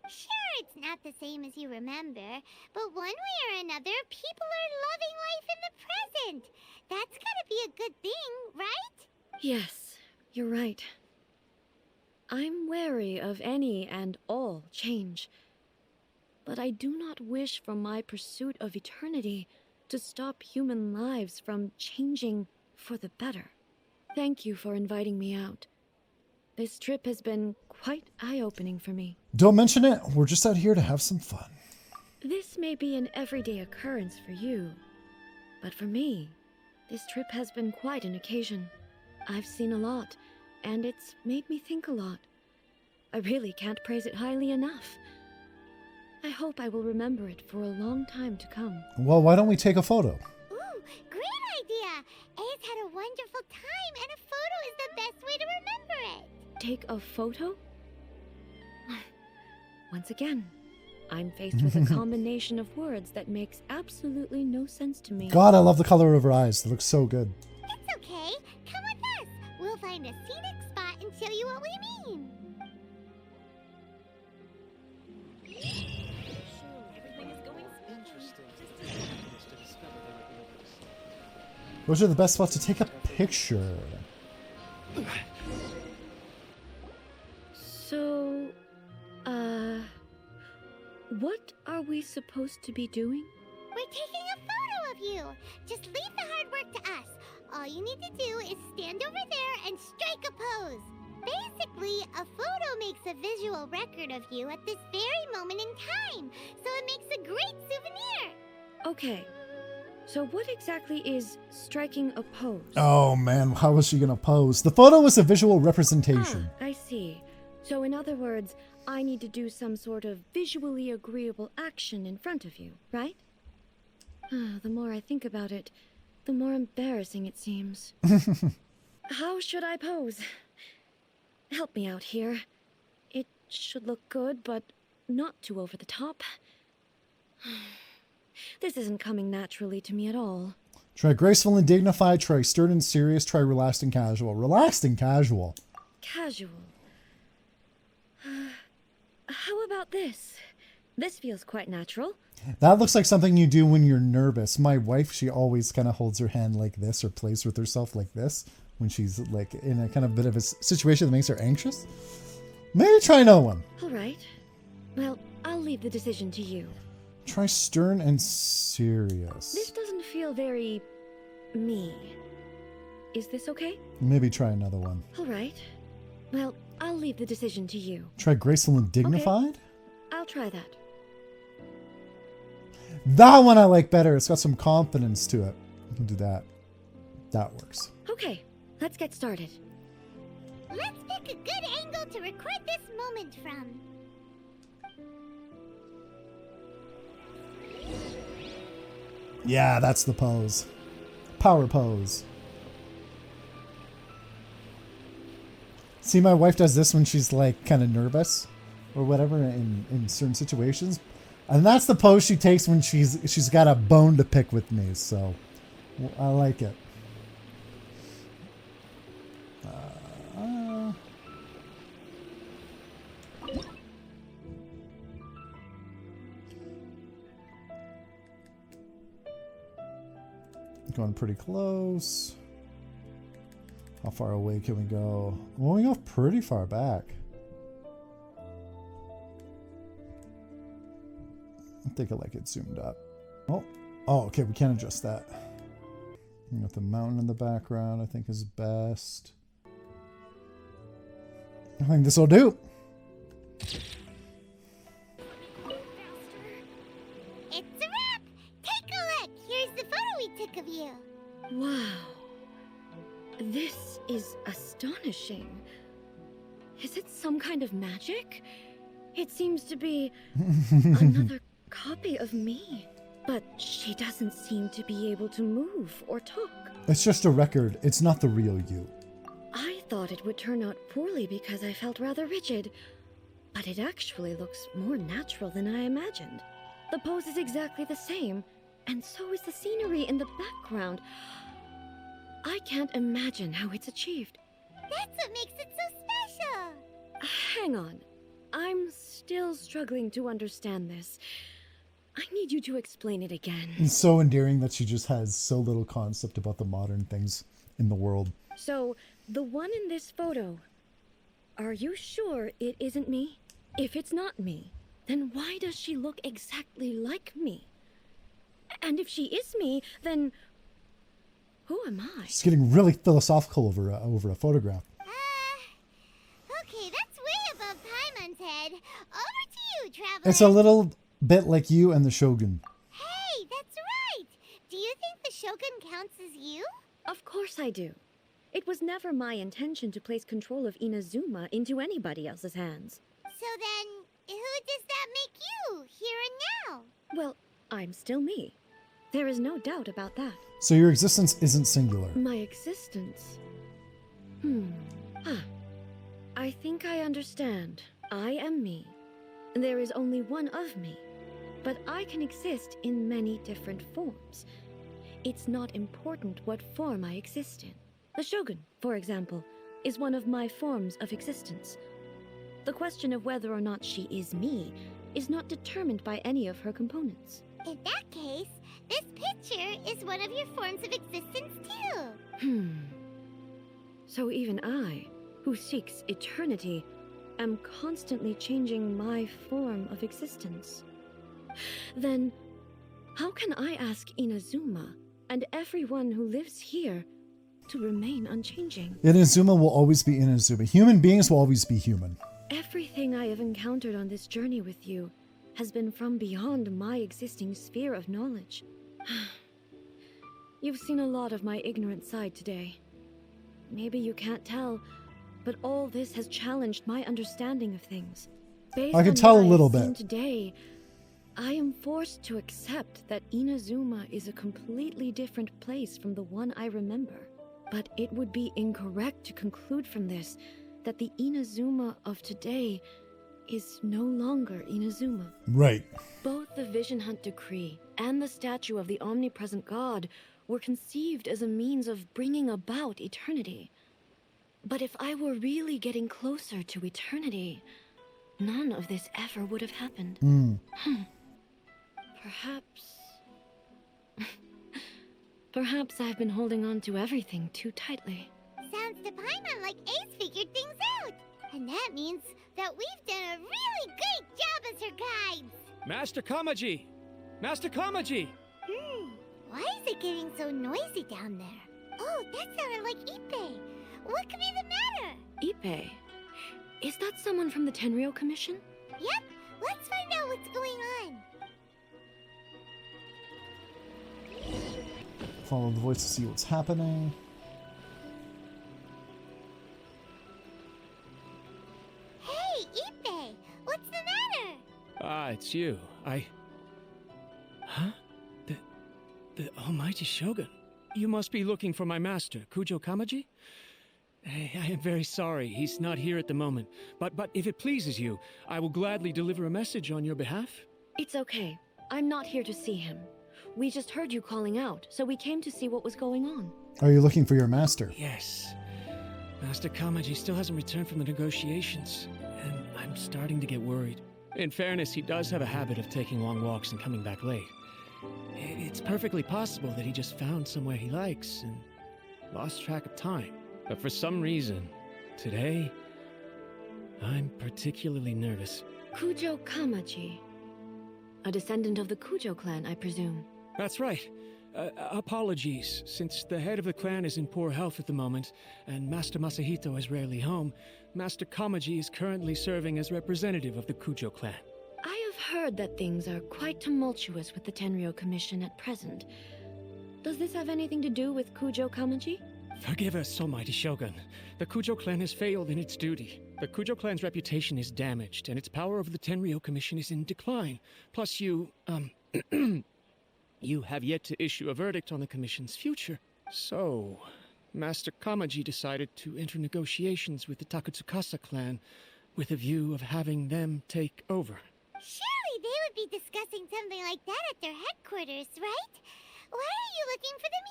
Sure, it's not the same as you remember, but one way or another, people are loving life in the present. That's gotta be a good thing, right? Yes, you're right. I'm wary of any and all change. But I do not wish for my pursuit of eternity to stop human lives from changing for the better. Thank you for inviting me out. This trip has been quite eye-opening for me. Don't mention it. We're just out here to have some fun. This may be an everyday occurrence for you, but for me, this trip has been quite an occasion. I've seen a lot, and it's made me think a lot. I really can't praise it highly enough. I hope I will remember it for a long time to come. Well, why don't we take a photo? Ooh, great idea! A's had a wonderful time, and a photo is the best way to remember it. Take a photo? Once again, I'm faced with a combination of words that makes absolutely no sense to me. God, I love the color of her eyes. They look so good. It's okay. Come with us. We'll find a scenic spot and show you what we mean. Those are the best spots to take a picture. So, what are we supposed to be doing? We're taking a photo of you. Just leave the hard work to us. All you need to do is stand over there and strike a pose. Basically, a photo makes a visual record of you at this very moment in time, so it makes a great souvenir. Okay, so what exactly is striking a pose? Oh man, how was she gonna pose? The photo was a visual representation. I see. So in other words, I need to do some sort of visually agreeable action in front of you, right? The more I think about it, the more embarrassing it seems. How should I pose? Help me out here. It should look good, but not too over the top. This isn't coming naturally to me at all. Try graceful and dignified, try stern and serious, try relaxed and casual. Relaxed and casual. Casual. How about this? This feels quite natural. That looks like something you do when you're nervous. My wife, she always kind of holds her hand like this or plays with herself like this when she's like in a kind of bit of a situation that makes her anxious. Maybe try another one. All right. Well, I'll leave the decision to you. Try stern and serious. This doesn't feel very me. Is this okay? Maybe try another one. All right. Well, I'll leave the decision to you. Try graceful and dignified? Okay. I'll try that. That one I like better. It's got some confidence to it. You can do that. That works. Okay, let's get started. Let's pick a good angle to record this moment from. Yeah, that's the pose. Power pose. See, my wife does this when she's like kind of nervous or whatever in certain situations. And that's the pose she takes when she's got a bone to pick with me. So I like it. Going pretty close. How far away can we go? Well, we go pretty far back. I think I like it zoomed up. Oh, okay, we can't adjust that. With the mountain in the background, I think is best. I think this will do. It's a wrap! Take a look! Here's the photo we took of you. Wow. This is astonishing. Is it some kind of magic? It seems to be another copy of me. But she doesn't seem to be able to move or talk. It's just a record. It's not the real you. I thought it would turn out poorly because I felt rather rigid. But it actually looks more natural than I imagined. The pose is exactly the same, and so is the scenery in the background. I can't imagine how it's achieved. That's what makes it so special. Hang on. I'm still struggling to understand this. I need you to explain it again. It's so endearing that she just has so little concept about the modern things in the world. So, the one in this photo, are you sure it isn't me? If it's not me, then why does she look exactly like me? And if she is me, then who am I? She's getting really philosophical over a photograph. Okay, that's way above Paimon's head. Over to you, Traveler. It's a little bit like you and the Shogun. Hey, that's right. Do you think the Shogun counts as you? Of course I do. It was never my intention to place control of Inazuma into anybody else's hands. So then, who does that make you, here and now? Well, I'm still me. There is no doubt about that. So your existence isn't singular. My existence? I think I understand. I am me. There is only one of me. But I can exist in many different forms. It's not important what form I exist in. The Shogun, for example, is one of my forms of existence. The question of whether or not she is me is not determined by any of her components. In that case, this picture is one of your forms of existence too. So even I, who seeks eternity, am constantly changing my form of existence. Then, how can I ask Inazuma and everyone who lives here to remain unchanging? Inazuma will always be Inazuma. Human beings will always be human. Everything I have encountered on this journey with you has been from beyond my existing sphere of knowledge. You've seen a lot of my ignorant side today. Maybe you can't tell, but all this has challenged my understanding of things. Based I can on tell what a little I've seen bit. Today, I am forced to accept that Inazuma is a completely different place from the one I remember. But it would be incorrect to conclude from this that the Inazuma of today is no longer Inazuma. Right. Both the Vision Hunt Decree and the statue of the omnipresent god were conceived as a means of bringing about eternity. But if I were really getting closer to eternity, none of this ever would have happened. Perhaps I've been holding on to everything too tightly. Sounds to Paimon like Ace figured things out. And that means that we've done a really great job as her guides. Master Kamaji! Master Kamaji! Why is it getting so noisy down there? Oh, that sounded like Ippei. What could be the matter? Ippei? Is that someone from the Tenryou Commission? Yep, let's find out what's going on. Follow the voice to see what's happening. Hey, Ippei, what's the matter? Ah, it's you. Huh? The Almighty Shogun. You must be looking for my master, Kujo Kamaji? I am very sorry, he's not here at the moment. But if it pleases you, I will gladly deliver a message on your behalf. It's okay. I'm not here to see him. We just heard you calling out, so we came to see what was going on. Are you looking for your master? Yes. Master Kamaji still hasn't returned from the negotiations, and I'm starting to get worried. In fairness, he does have a habit of taking long walks and coming back late. It's perfectly possible that he just found somewhere he likes and lost track of time. But for some reason, today, I'm particularly nervous. Kujo Kamaji. A descendant of the Kujo clan, I presume. That's right. Apologies, since the head of the clan is in poor health at the moment, and Master Masahito is rarely home, Master Kamaji is currently serving as representative of the Kujo clan. I have heard that things are quite tumultuous with the Tenryou Commission at present. Does this have anything to do with Kujo Kamaji? Forgive us, Almighty Shogun. The Kujo clan has failed in its duty. The Kujo clan's reputation is damaged, and its power over the Tenryou Commission is in decline. Plus you, you have yet to issue a verdict on the Commission's future. So, Master Kamaji decided to enter negotiations with the Takatsukasa clan with a view of having them take over. Surely they would be discussing something like that at their headquarters, right? Why are you looking for them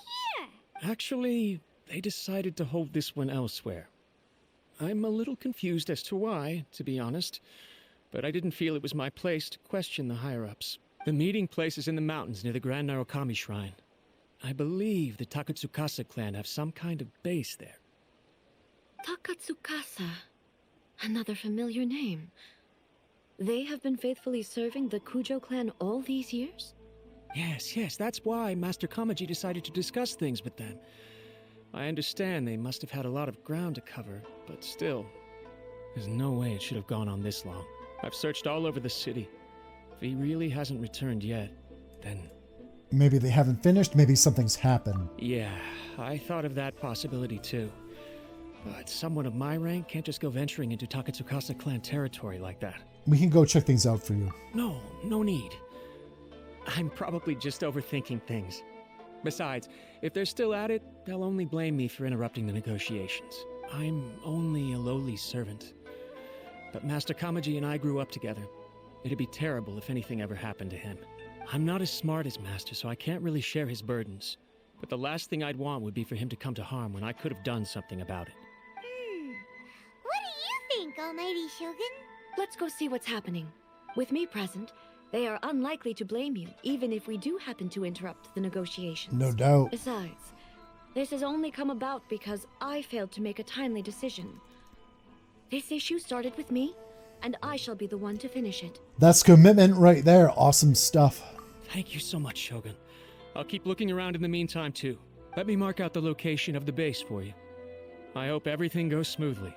here? Actually, they decided to hold this one elsewhere. I'm a little confused as to why, to be honest, but I didn't feel it was my place to question the higher-ups. The meeting place is in the mountains near the Grand Narukami Shrine. I believe the Takatsukasa clan have some kind of base there. Takatsukasa. Another familiar name. They have been faithfully serving the Kujo clan all these years? Yes, that's why Master Kamaji decided to discuss things with them. I understand they must have had a lot of ground to cover, but still, there's no way it should have gone on this long. I've searched all over the city. If he really hasn't returned yet, then... Maybe they haven't finished, maybe something's happened. Yeah, I thought of that possibility too. But someone of my rank can't just go venturing into Takatsukasa clan territory like that. We can go check things out for you. No need. I'm probably just overthinking things. Besides, if they're still at it, they'll only blame me for interrupting the negotiations. I'm only a lowly servant. But Master Kamaji and I grew up together. It'd be terrible if anything ever happened to him. I'm not as smart as Master, so I can't really share his burdens. But the last thing I'd want would be for him to come to harm when I could have done something about it. What do you think, Almighty Shogun? Let's go see what's happening. With me present, they are unlikely to blame you, even if we do happen to interrupt the negotiations. No doubt. Besides, this has only come about because I failed to make a timely decision. This issue started with me, and I shall be the one to finish it. That's commitment right there. Awesome stuff. Thank you so much, Shogun. I'll keep looking around in the meantime, too. Let me mark out the location of the base for you. I hope everything goes smoothly.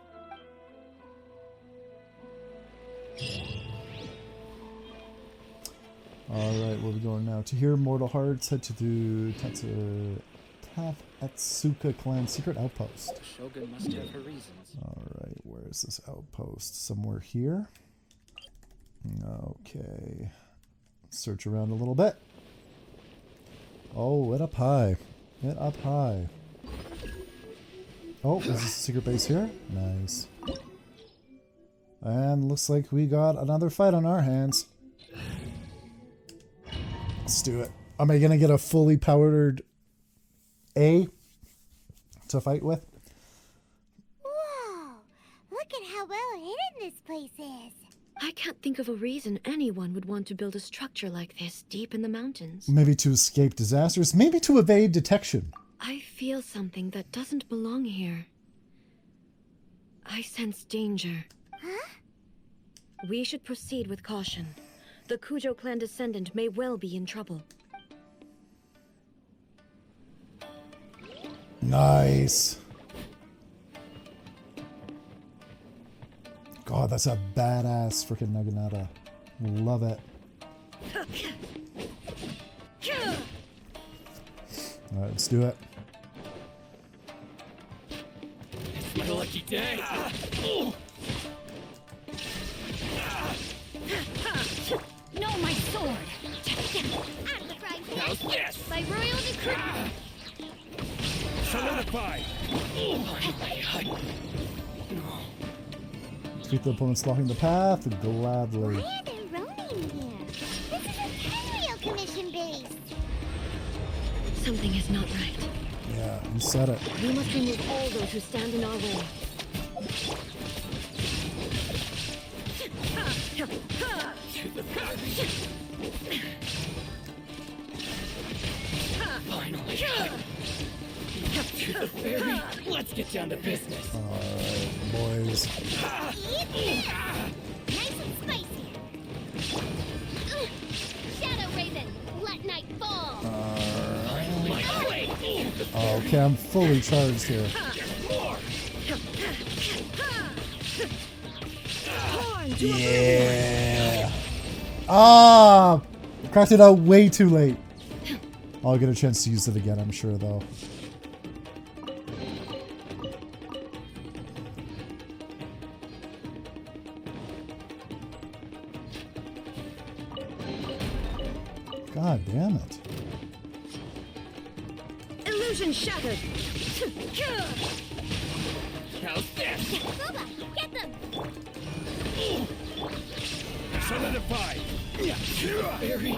Alright, where are we going now? To hear Mortal Hearts, head to the Tatsuka clan secret outpost. The Shogun must have her reasons. Alright, where is this outpost? Somewhere here? Okay. Search around a little bit. Oh, it up high. It up high. Oh, is this a secret base here? Nice. And looks like we got another fight on our hands. Let's do it. Am I gonna get a fully powered A to fight with? Whoa! Look at how well hidden this place is. I can't think of a reason anyone would want to build a structure like this deep in the mountains. Maybe to escape disasters, maybe to evade detection. I feel something that doesn't belong here. I sense danger. Huh? We should proceed with caution. The Kujo clan descendant may well be in trouble. Nice. God, that's a badass freaking Naginata. Love it. Alright, let's do it. It's my lucky day. No, my sword! Out of the frying pan! How's this? By royal decree! Solidify! Keep the opponents blocking the path gladly. Why are there Ronin here? This is a Tenryou Commission base! Something is not right. Yeah, you said it. We must remove all those who stand in our way. Finally. To the ferry. Let's get down to business. Alright, boys. Nice and spicy! Shadow Raven, let night fall! Okay, I'm fully charged here. Yeah. Ah! Cracked it out way too late. I'll get a chance to use it again, I'm sure, though. God damn it. Illusion shattered! How's this? Kuba, get them! Solidify! Ferry.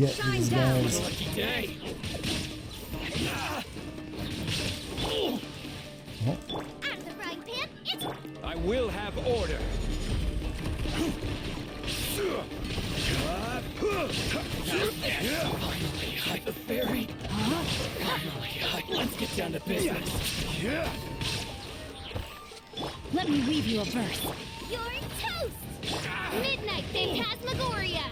get these guys. Lucky day. Oh. Out of the frying pan, it's I will have order. Finally, hide the fairy. Finally, let's get down to business. Let me weave you a verse. your toast! Midnight Phantasmagoria!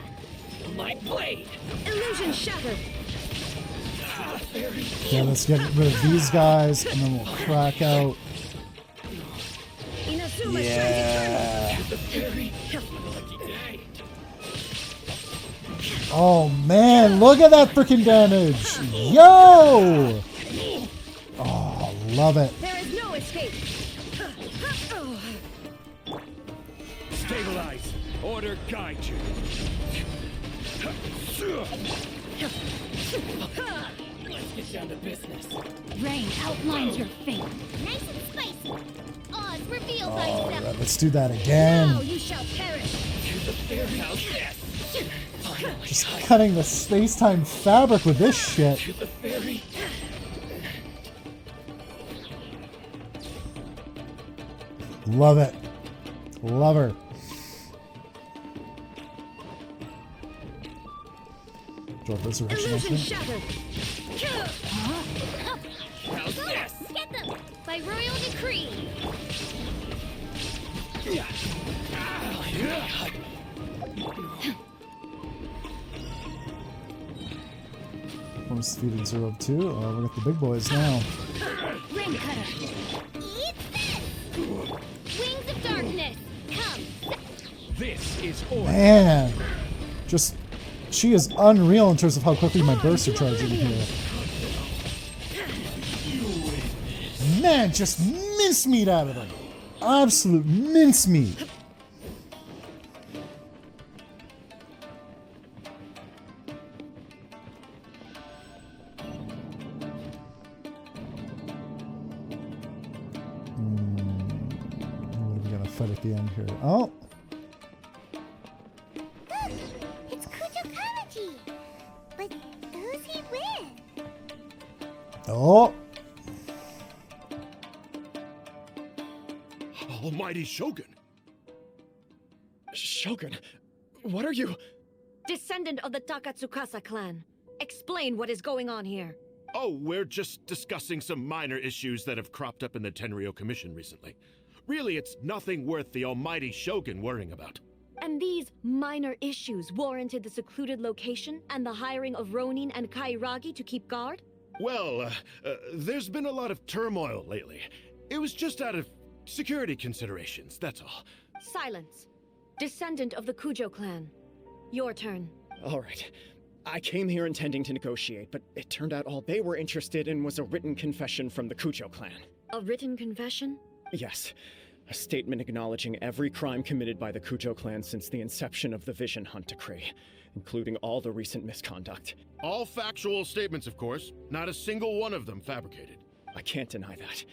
My blade. Illusion shattered. Okay, let's get rid of these guys, and then we'll crack out. Inazuma Yeah. The fairy. Lucky day. Oh man, look at that freaking damage! Yo! Oh, love it. There is no escape. Stabilize. Order guide you. Let's get down to business. Rain outlines your fate. Nice and spicy! Oz, reveal Oh, thyself! yeah, let's do that again. Now you shall perish. The fairy. How's this? Finally, Just cutting the space-time fabric with this shit. the fairy. Love it. Love her. Drop resurrection Illusion off shattered. How's this? Get them! By royal decree! Almost defeated 0 of 2. Oh, we got the big boys now. Rain cutter. Eat this! Wings of darkness! Come! This is order. Man. Just, she is unreal in terms of how quickly my bursts are charging here. Man, just mincemeat out of them. Absolute mincemeat. What are we gonna fight at the end here? Oh, Look! It's Kujo Kamaji! But who's he with? oh. Almighty Shogun! Shogun, what are you? Descendant of the Takatsukasa clan. Explain what is going on here. Oh, we're just discussing some minor issues that have cropped up in the Tenryou Commission recently. Really, it's nothing worth the Almighty Shogun worrying about. And these minor issues warranted the secluded location and the hiring of Ronin and Kairagi to keep guard? Well, there's been a lot of turmoil lately. It was just out of security considerations, that's all. Silence. Descendant of the Kujo clan. Your turn. All right. I came here intending to negotiate, but it turned out all they were interested in was a written confession from the Kujo clan. A written confession? Yes. A statement acknowledging every crime committed by the Kujo clan since the inception of the Vision Hunt Decree, including all the recent misconduct. All factual statements, of course. Not a single one of them fabricated. I can't deny that.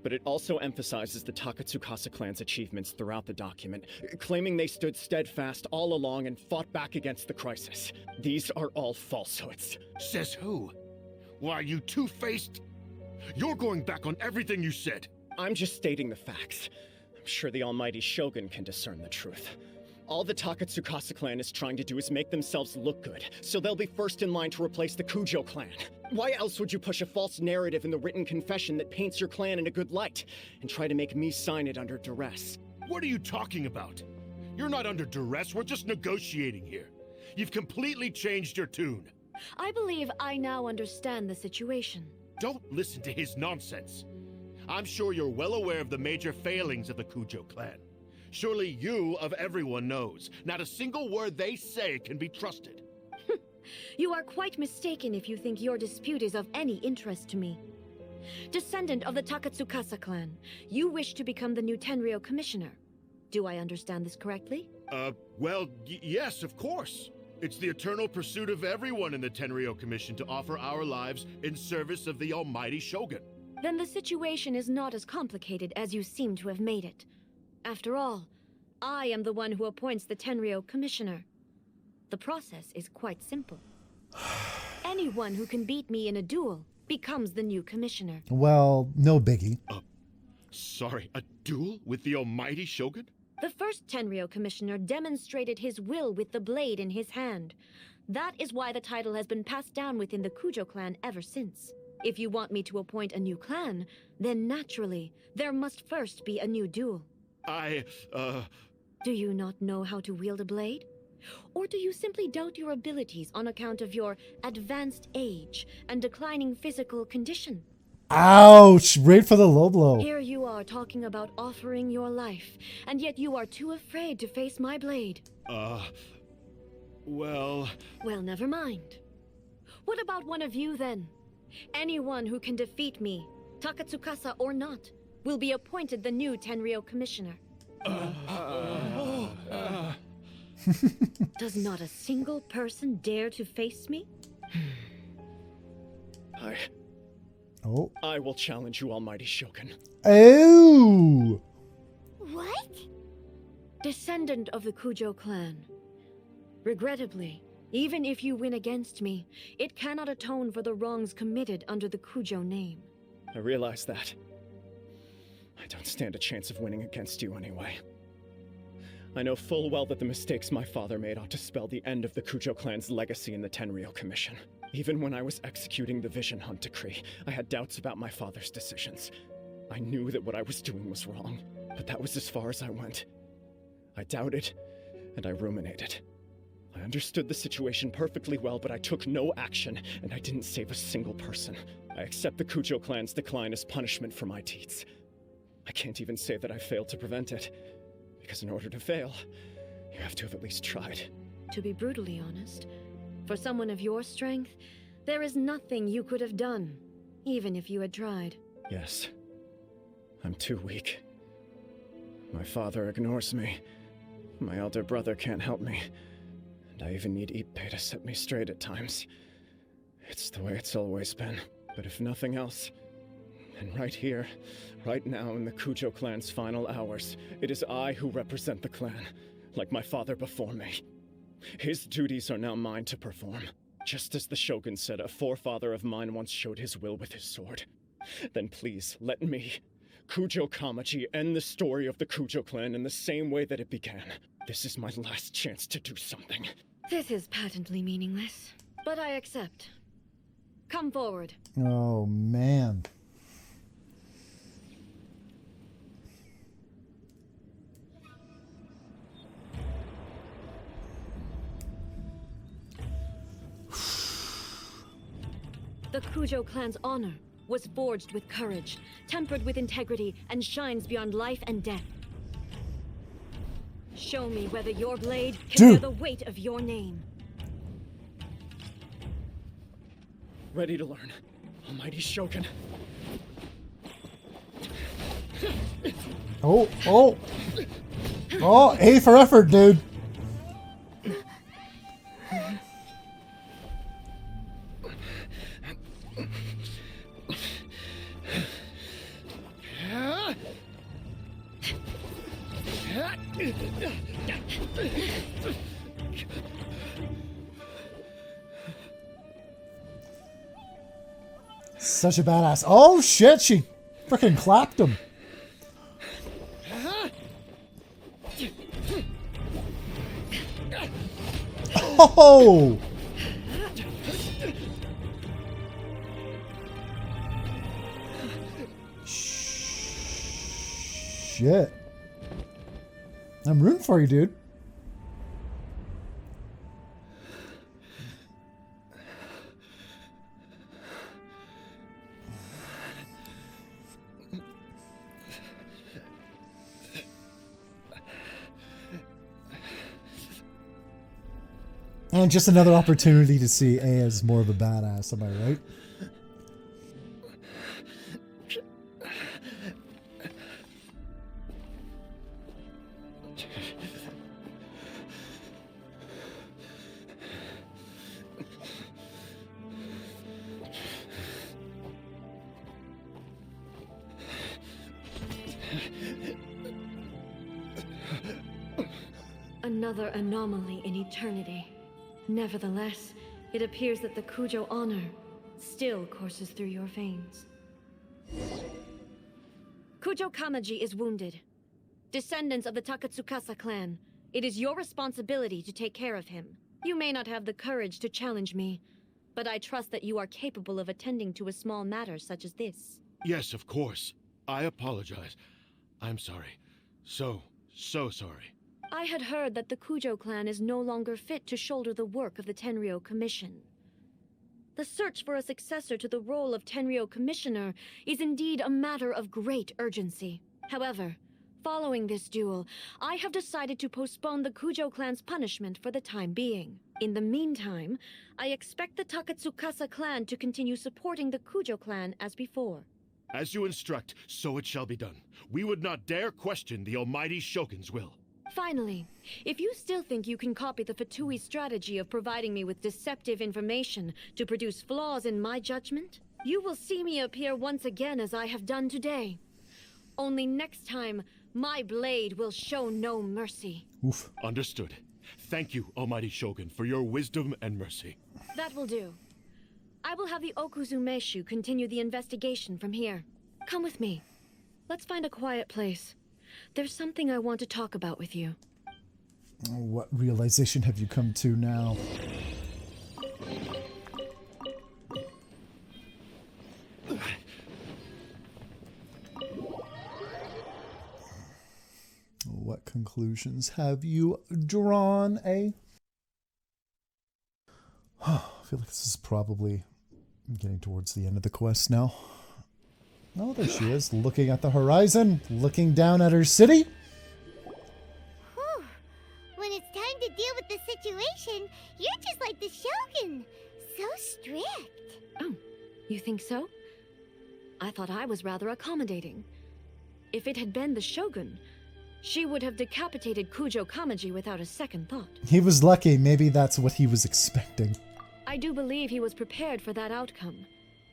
But it also emphasizes the Takatsukasa clan's achievements throughout the document, claiming they stood steadfast all along and fought back against the crisis. These are all falsehoods. Says who? Why, you two-faced... You're going back on everything you said. I'm just stating the facts. I'm sure the almighty Shogun can discern the truth. All the Takatsukasa clan is trying to do is make themselves look good, so they'll be first in line to replace the Kujo clan. Why else would you push a false narrative in the written confession that paints your clan in a good light, and try to make me sign it under duress? What are you talking about? You're not under duress, we're just negotiating here. You've completely changed your tune. I believe I now understand the situation. Don't listen to his nonsense. I'm sure you're well aware of the major failings of the Kujo clan. Surely you, of everyone, knows. Not a single word they say can be trusted. You are quite mistaken if you think your dispute is of any interest to me. Descendant of the Takatsukasa clan, you wish to become the new Tenryou commissioner. Do I understand this correctly? Well, yes, of course. It's the eternal pursuit of everyone in the Tenryou Commission to offer our lives in service of the almighty Shogun. Then the situation is not as complicated as you seem to have made it. After all, I am the one who appoints the Tenryou commissioner. The process is quite simple. Anyone who can beat me in a duel becomes the new commissioner. Well, no biggie. Sorry, a duel with the almighty Shogun? The first Tenryou commissioner demonstrated his will with the blade in his hand. That is why the title has been passed down within the Kujo clan ever since. If you want me to appoint a new clan, then naturally, there must first be a new duel. Do you not know how to wield a blade? Or do you simply doubt your abilities on account of your advanced age and declining physical condition? Ouch! Right for the low blow. Here you are talking about offering your life, and yet you are too afraid to face my blade. Well, never mind. What about one of you then? Anyone who can defeat me, Takatsukasa or not, will be appointed the new Tenryou commissioner. Does not a single person dare to face me? I will challenge you, almighty Shogun. Oh! What? Descendant of the Kujo clan. Regrettably, even if you win against me, it cannot atone for the wrongs committed under the Kujo name. I realize that. I don't stand a chance of winning against you anyway. I know full well that the mistakes my father made ought to spell the end of the Kujo clan's legacy in the Tenryou Commission. Even when I was executing the Vision Hunt decree, I had doubts about my father's decisions. I knew that what I was doing was wrong, but that was as far as I went. I doubted, and I ruminated. I understood the situation perfectly well, but I took no action, and I didn't save a single person. I accept the Kujo clan's decline as punishment for my deeds. I can't even say that I failed to prevent it, because in order to fail, you have to have at least tried. To be brutally honest, for someone of your strength, there is nothing you could have done, even if you had tried. Yes. I'm too weak. My father ignores me. My elder brother can't help me. And I even need Ippei to set me straight at times. It's the way it's always been. But if nothing else, then right here, right now in the Kujo clan's final hours, it is I who represent the clan, like my father before me. His duties are now mine to perform. Just as the Shogun said a forefather of mine once showed his will with his sword. Then please, let me, Kujo Kamaji, end the story of the Kujo clan in the same way that it began. This is my last chance to do something. This is patently meaningless, but I accept. Come forward. Oh, man. The Kujo clan's honor was forged with courage, tempered with integrity, and shines beyond life and death. Show me whether your blade can bear the weight of your name. Ready to learn, almighty Shogun. Oh, A for effort, dude. Such a badass. Oh shit, she freaking clapped him. Oh! Shit. I'm rooting for you, dude. And just another opportunity to see A as more of a badass, am I right? Another anomaly in eternity. Nevertheless, It appears that the Kujo honor still courses through your veins. Kujo Kamaji is wounded. Descendants of the Takatsukasa clan, it is your responsibility to take care of him. You may not have the courage to challenge me, but I trust that you are capable of attending to a small matter such as this. Yes, of course. I apologize. I'm sorry. So sorry. I had heard that the Kujo clan is no longer fit to shoulder the work of the Tenryou Commission. The search for a successor to the role of Tenryou Commissioner is indeed a matter of great urgency. However, following this duel, I have decided to postpone the Kujo clan's punishment for the time being. In the meantime, I expect the Takatsukasa clan to continue supporting the Kujo clan as before. As you instruct, so it shall be done. We would not dare question the almighty Shogun's will. Finally, if you still think you can copy the Fatui strategy of providing me with deceptive information to produce flaws in my judgment, you will see me appear once again as I have done today. Only next time, my blade will show no mercy. Oof. Understood. Thank you, almighty Shogun, for your wisdom and mercy. That will do. I will have the Okuzumeshu continue the investigation from here. Come with me. Let's find a quiet place. There's something I want to talk about with you. What realization have you come to now? What conclusions have you drawn, eh? I feel like this is probably getting towards the end of the quest now. Oh, there she is, looking at the horizon, looking down at her city. Whew. When it's time to deal with the situation, you're just like the Shogun. So strict. Oh, you think so? I thought I was rather accommodating. If it had been the Shogun, she would have decapitated Kujo Kamaji without a second thought. He was lucky. Maybe that's what he was expecting. I do believe he was prepared for that outcome.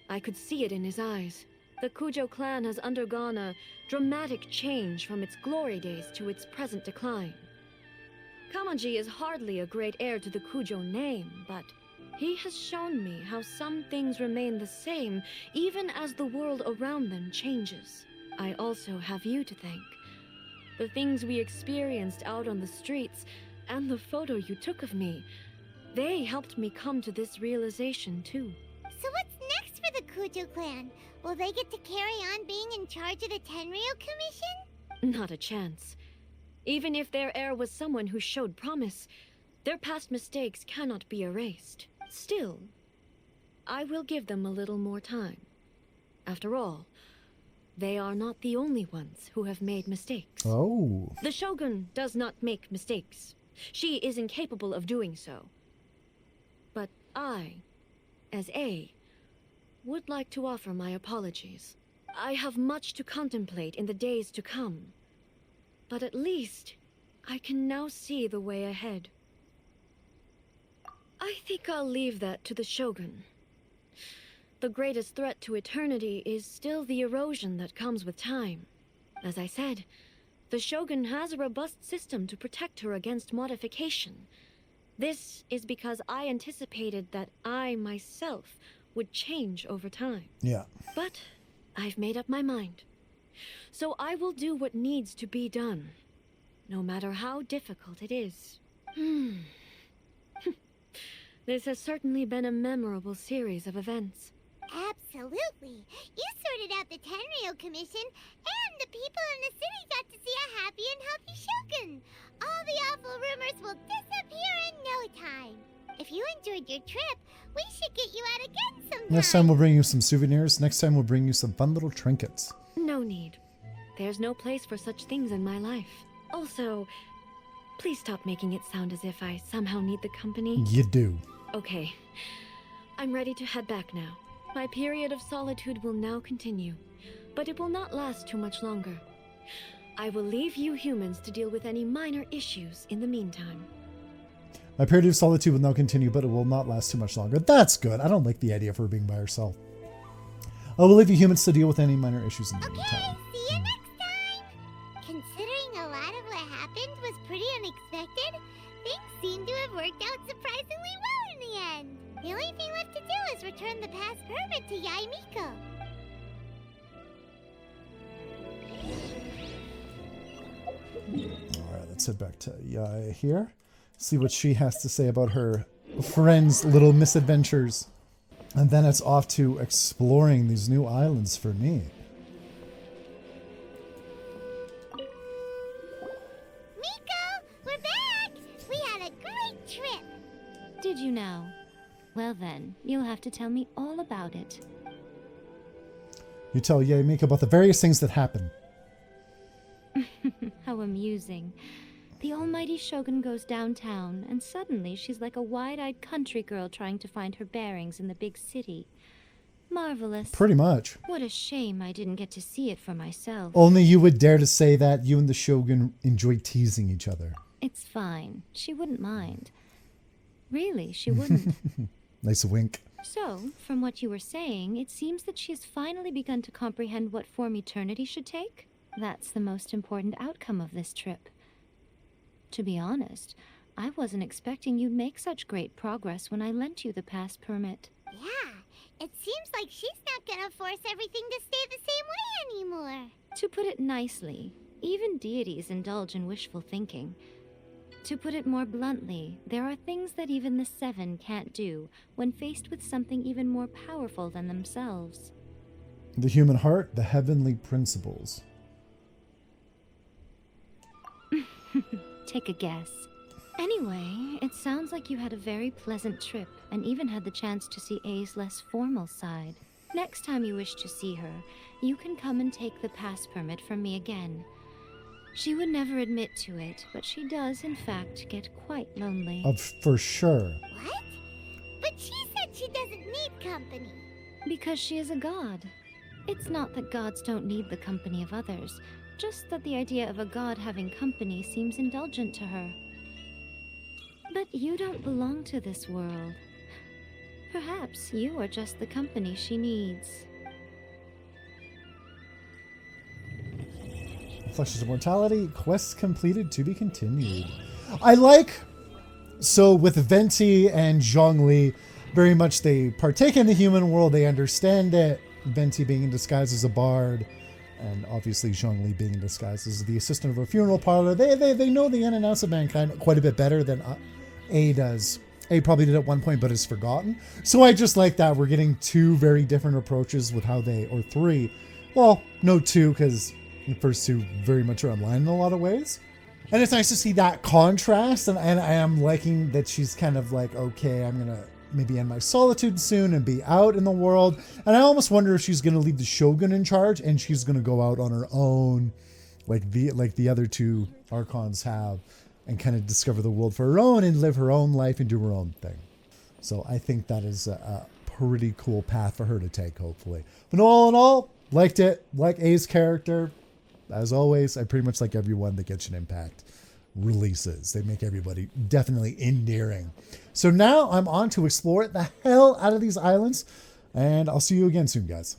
I could see it in his eyes. The Kujo clan has undergone a dramatic change from its glory days to its present decline. Kamaji is hardly a great heir to the Kujo name, but he has shown me how some things remain the same even as the world around them changes. I also have you to thank. The things we experienced out on the streets, and the photo you took of me, they helped me come to this realization too. So what's next for the Kujo clan? Will they get to carry on being in charge of the Tenryou Commission? Not a chance. Even if their heir was someone who showed promise, their past mistakes cannot be erased. Still, I will give them a little more time. After all, they are not the only ones who have made mistakes. Oh. The Shogun does not make mistakes. She is incapable of doing so. But I, as A, would like to offer my apologies. I have much to contemplate in the days to come. But at least, I can now see the way ahead. I think I'll leave that to the Shogun. The greatest threat to eternity is still the erosion that comes with time. As I said, the Shogun has a robust system to protect her against modification. This is because I anticipated that I myself would change over time. Yeah. But I've made up my mind. So I will do what needs to be done, no matter how difficult it is. This has certainly been a memorable series of events. Absolutely. You sorted out the Tenryou Commission, and the people in the city got to see a happy and healthy Shogun. All the awful rumors will disappear in no time. If you enjoyed your trip, we should get you out again sometime. Next time we'll bring you some souvenirs. Next time we'll bring you some fun little trinkets. No need. There's no place for such things in my life. Also, please stop making it sound as if I somehow need the company. You do. Okay. I'm ready to head back now. My period of solitude will now continue, but it will not last too much longer. I will leave you humans to deal with any minor issues in the meantime. My period of solitude will now continue, but it will not last too much longer. That's good. I don't like the idea of her being by herself. I will leave you humans to deal with any minor issues in the meantime. See you next time! Considering a lot of what happened was pretty unexpected, things seem to have worked out surprisingly well in the end. The only thing left to do is return the past permit to Yae Miko. Alright, let's head back to Yae here. See what she has to say about her friend's little misadventures. And then it's off to exploring these new islands for me. Miko, we're back! We had a great trip! Did you now? Well then, you'll have to tell me all about it. You tell Yae Miko about the various things that happen. How amusing. The almighty Shogun goes downtown, and suddenly she's like a wide-eyed country girl trying to find her bearings in the big city. Marvelous. Pretty much. What a shame I didn't get to see it for myself. Only you would dare to say that. You and the Shogun enjoy teasing each other. It's fine. She wouldn't mind. Really, she wouldn't. Nice wink. So, from what you were saying, it seems that she has finally begun to comprehend what form eternity should take? That's the most important outcome of this trip. To be honest, I wasn't expecting you'd make such great progress when I lent you the pass permit. Yeah, it seems like she's not gonna force everything to stay the same way anymore. To put it nicely, even deities indulge in wishful thinking. To put it more bluntly, there are things that even the Seven can't do when faced with something even more powerful than themselves. The human heart, the heavenly principles. Take a guess. Anyway, it sounds like you had a very pleasant trip and even had the chance to see A's less formal side. Next time you wish to see her, you can come and take the pass permit from me again. She would never admit to it, but she does, in fact, get quite lonely. For sure. What? But she said she doesn't need company. Because she is a god. It's not that gods don't need the company of others, just that the idea of a god having company seems indulgent to her. But you don't belong to this world. Perhaps you are just the company she needs. Flashes of Mortality, quests completed to be continued. I like, so with Venti and Zhongli, very much they partake in the human world, they understand it. Venti being in disguise as a bard, and obviously Zhongli being in disguise as the assistant of a funeral parlor. They know the in and outs of mankind quite a bit better than A does. A probably did at one point, but has forgotten. So I just like that we're getting two very different approaches with how they, or three. Well, no two, because the first two very much are online in a lot of ways. And it's nice to see that contrast, and I am liking that she's kind of like, okay, I'm gonna maybe end my solitude soon and be out in the world. And I almost wonder if she's gonna leave the Shogun in charge and she's gonna go out on her own, like the other two Archons have, and kind of discover the world for her own and live her own life and do her own thing. So I think that is a pretty cool path for her to take, hopefully. But all in all, liked it. Like A's character. As always, I pretty much like everyone that Genshin Impact releases. They make everybody definitely endearing. So now I'm on to explore the hell out of these islands, and I'll see you again soon, guys.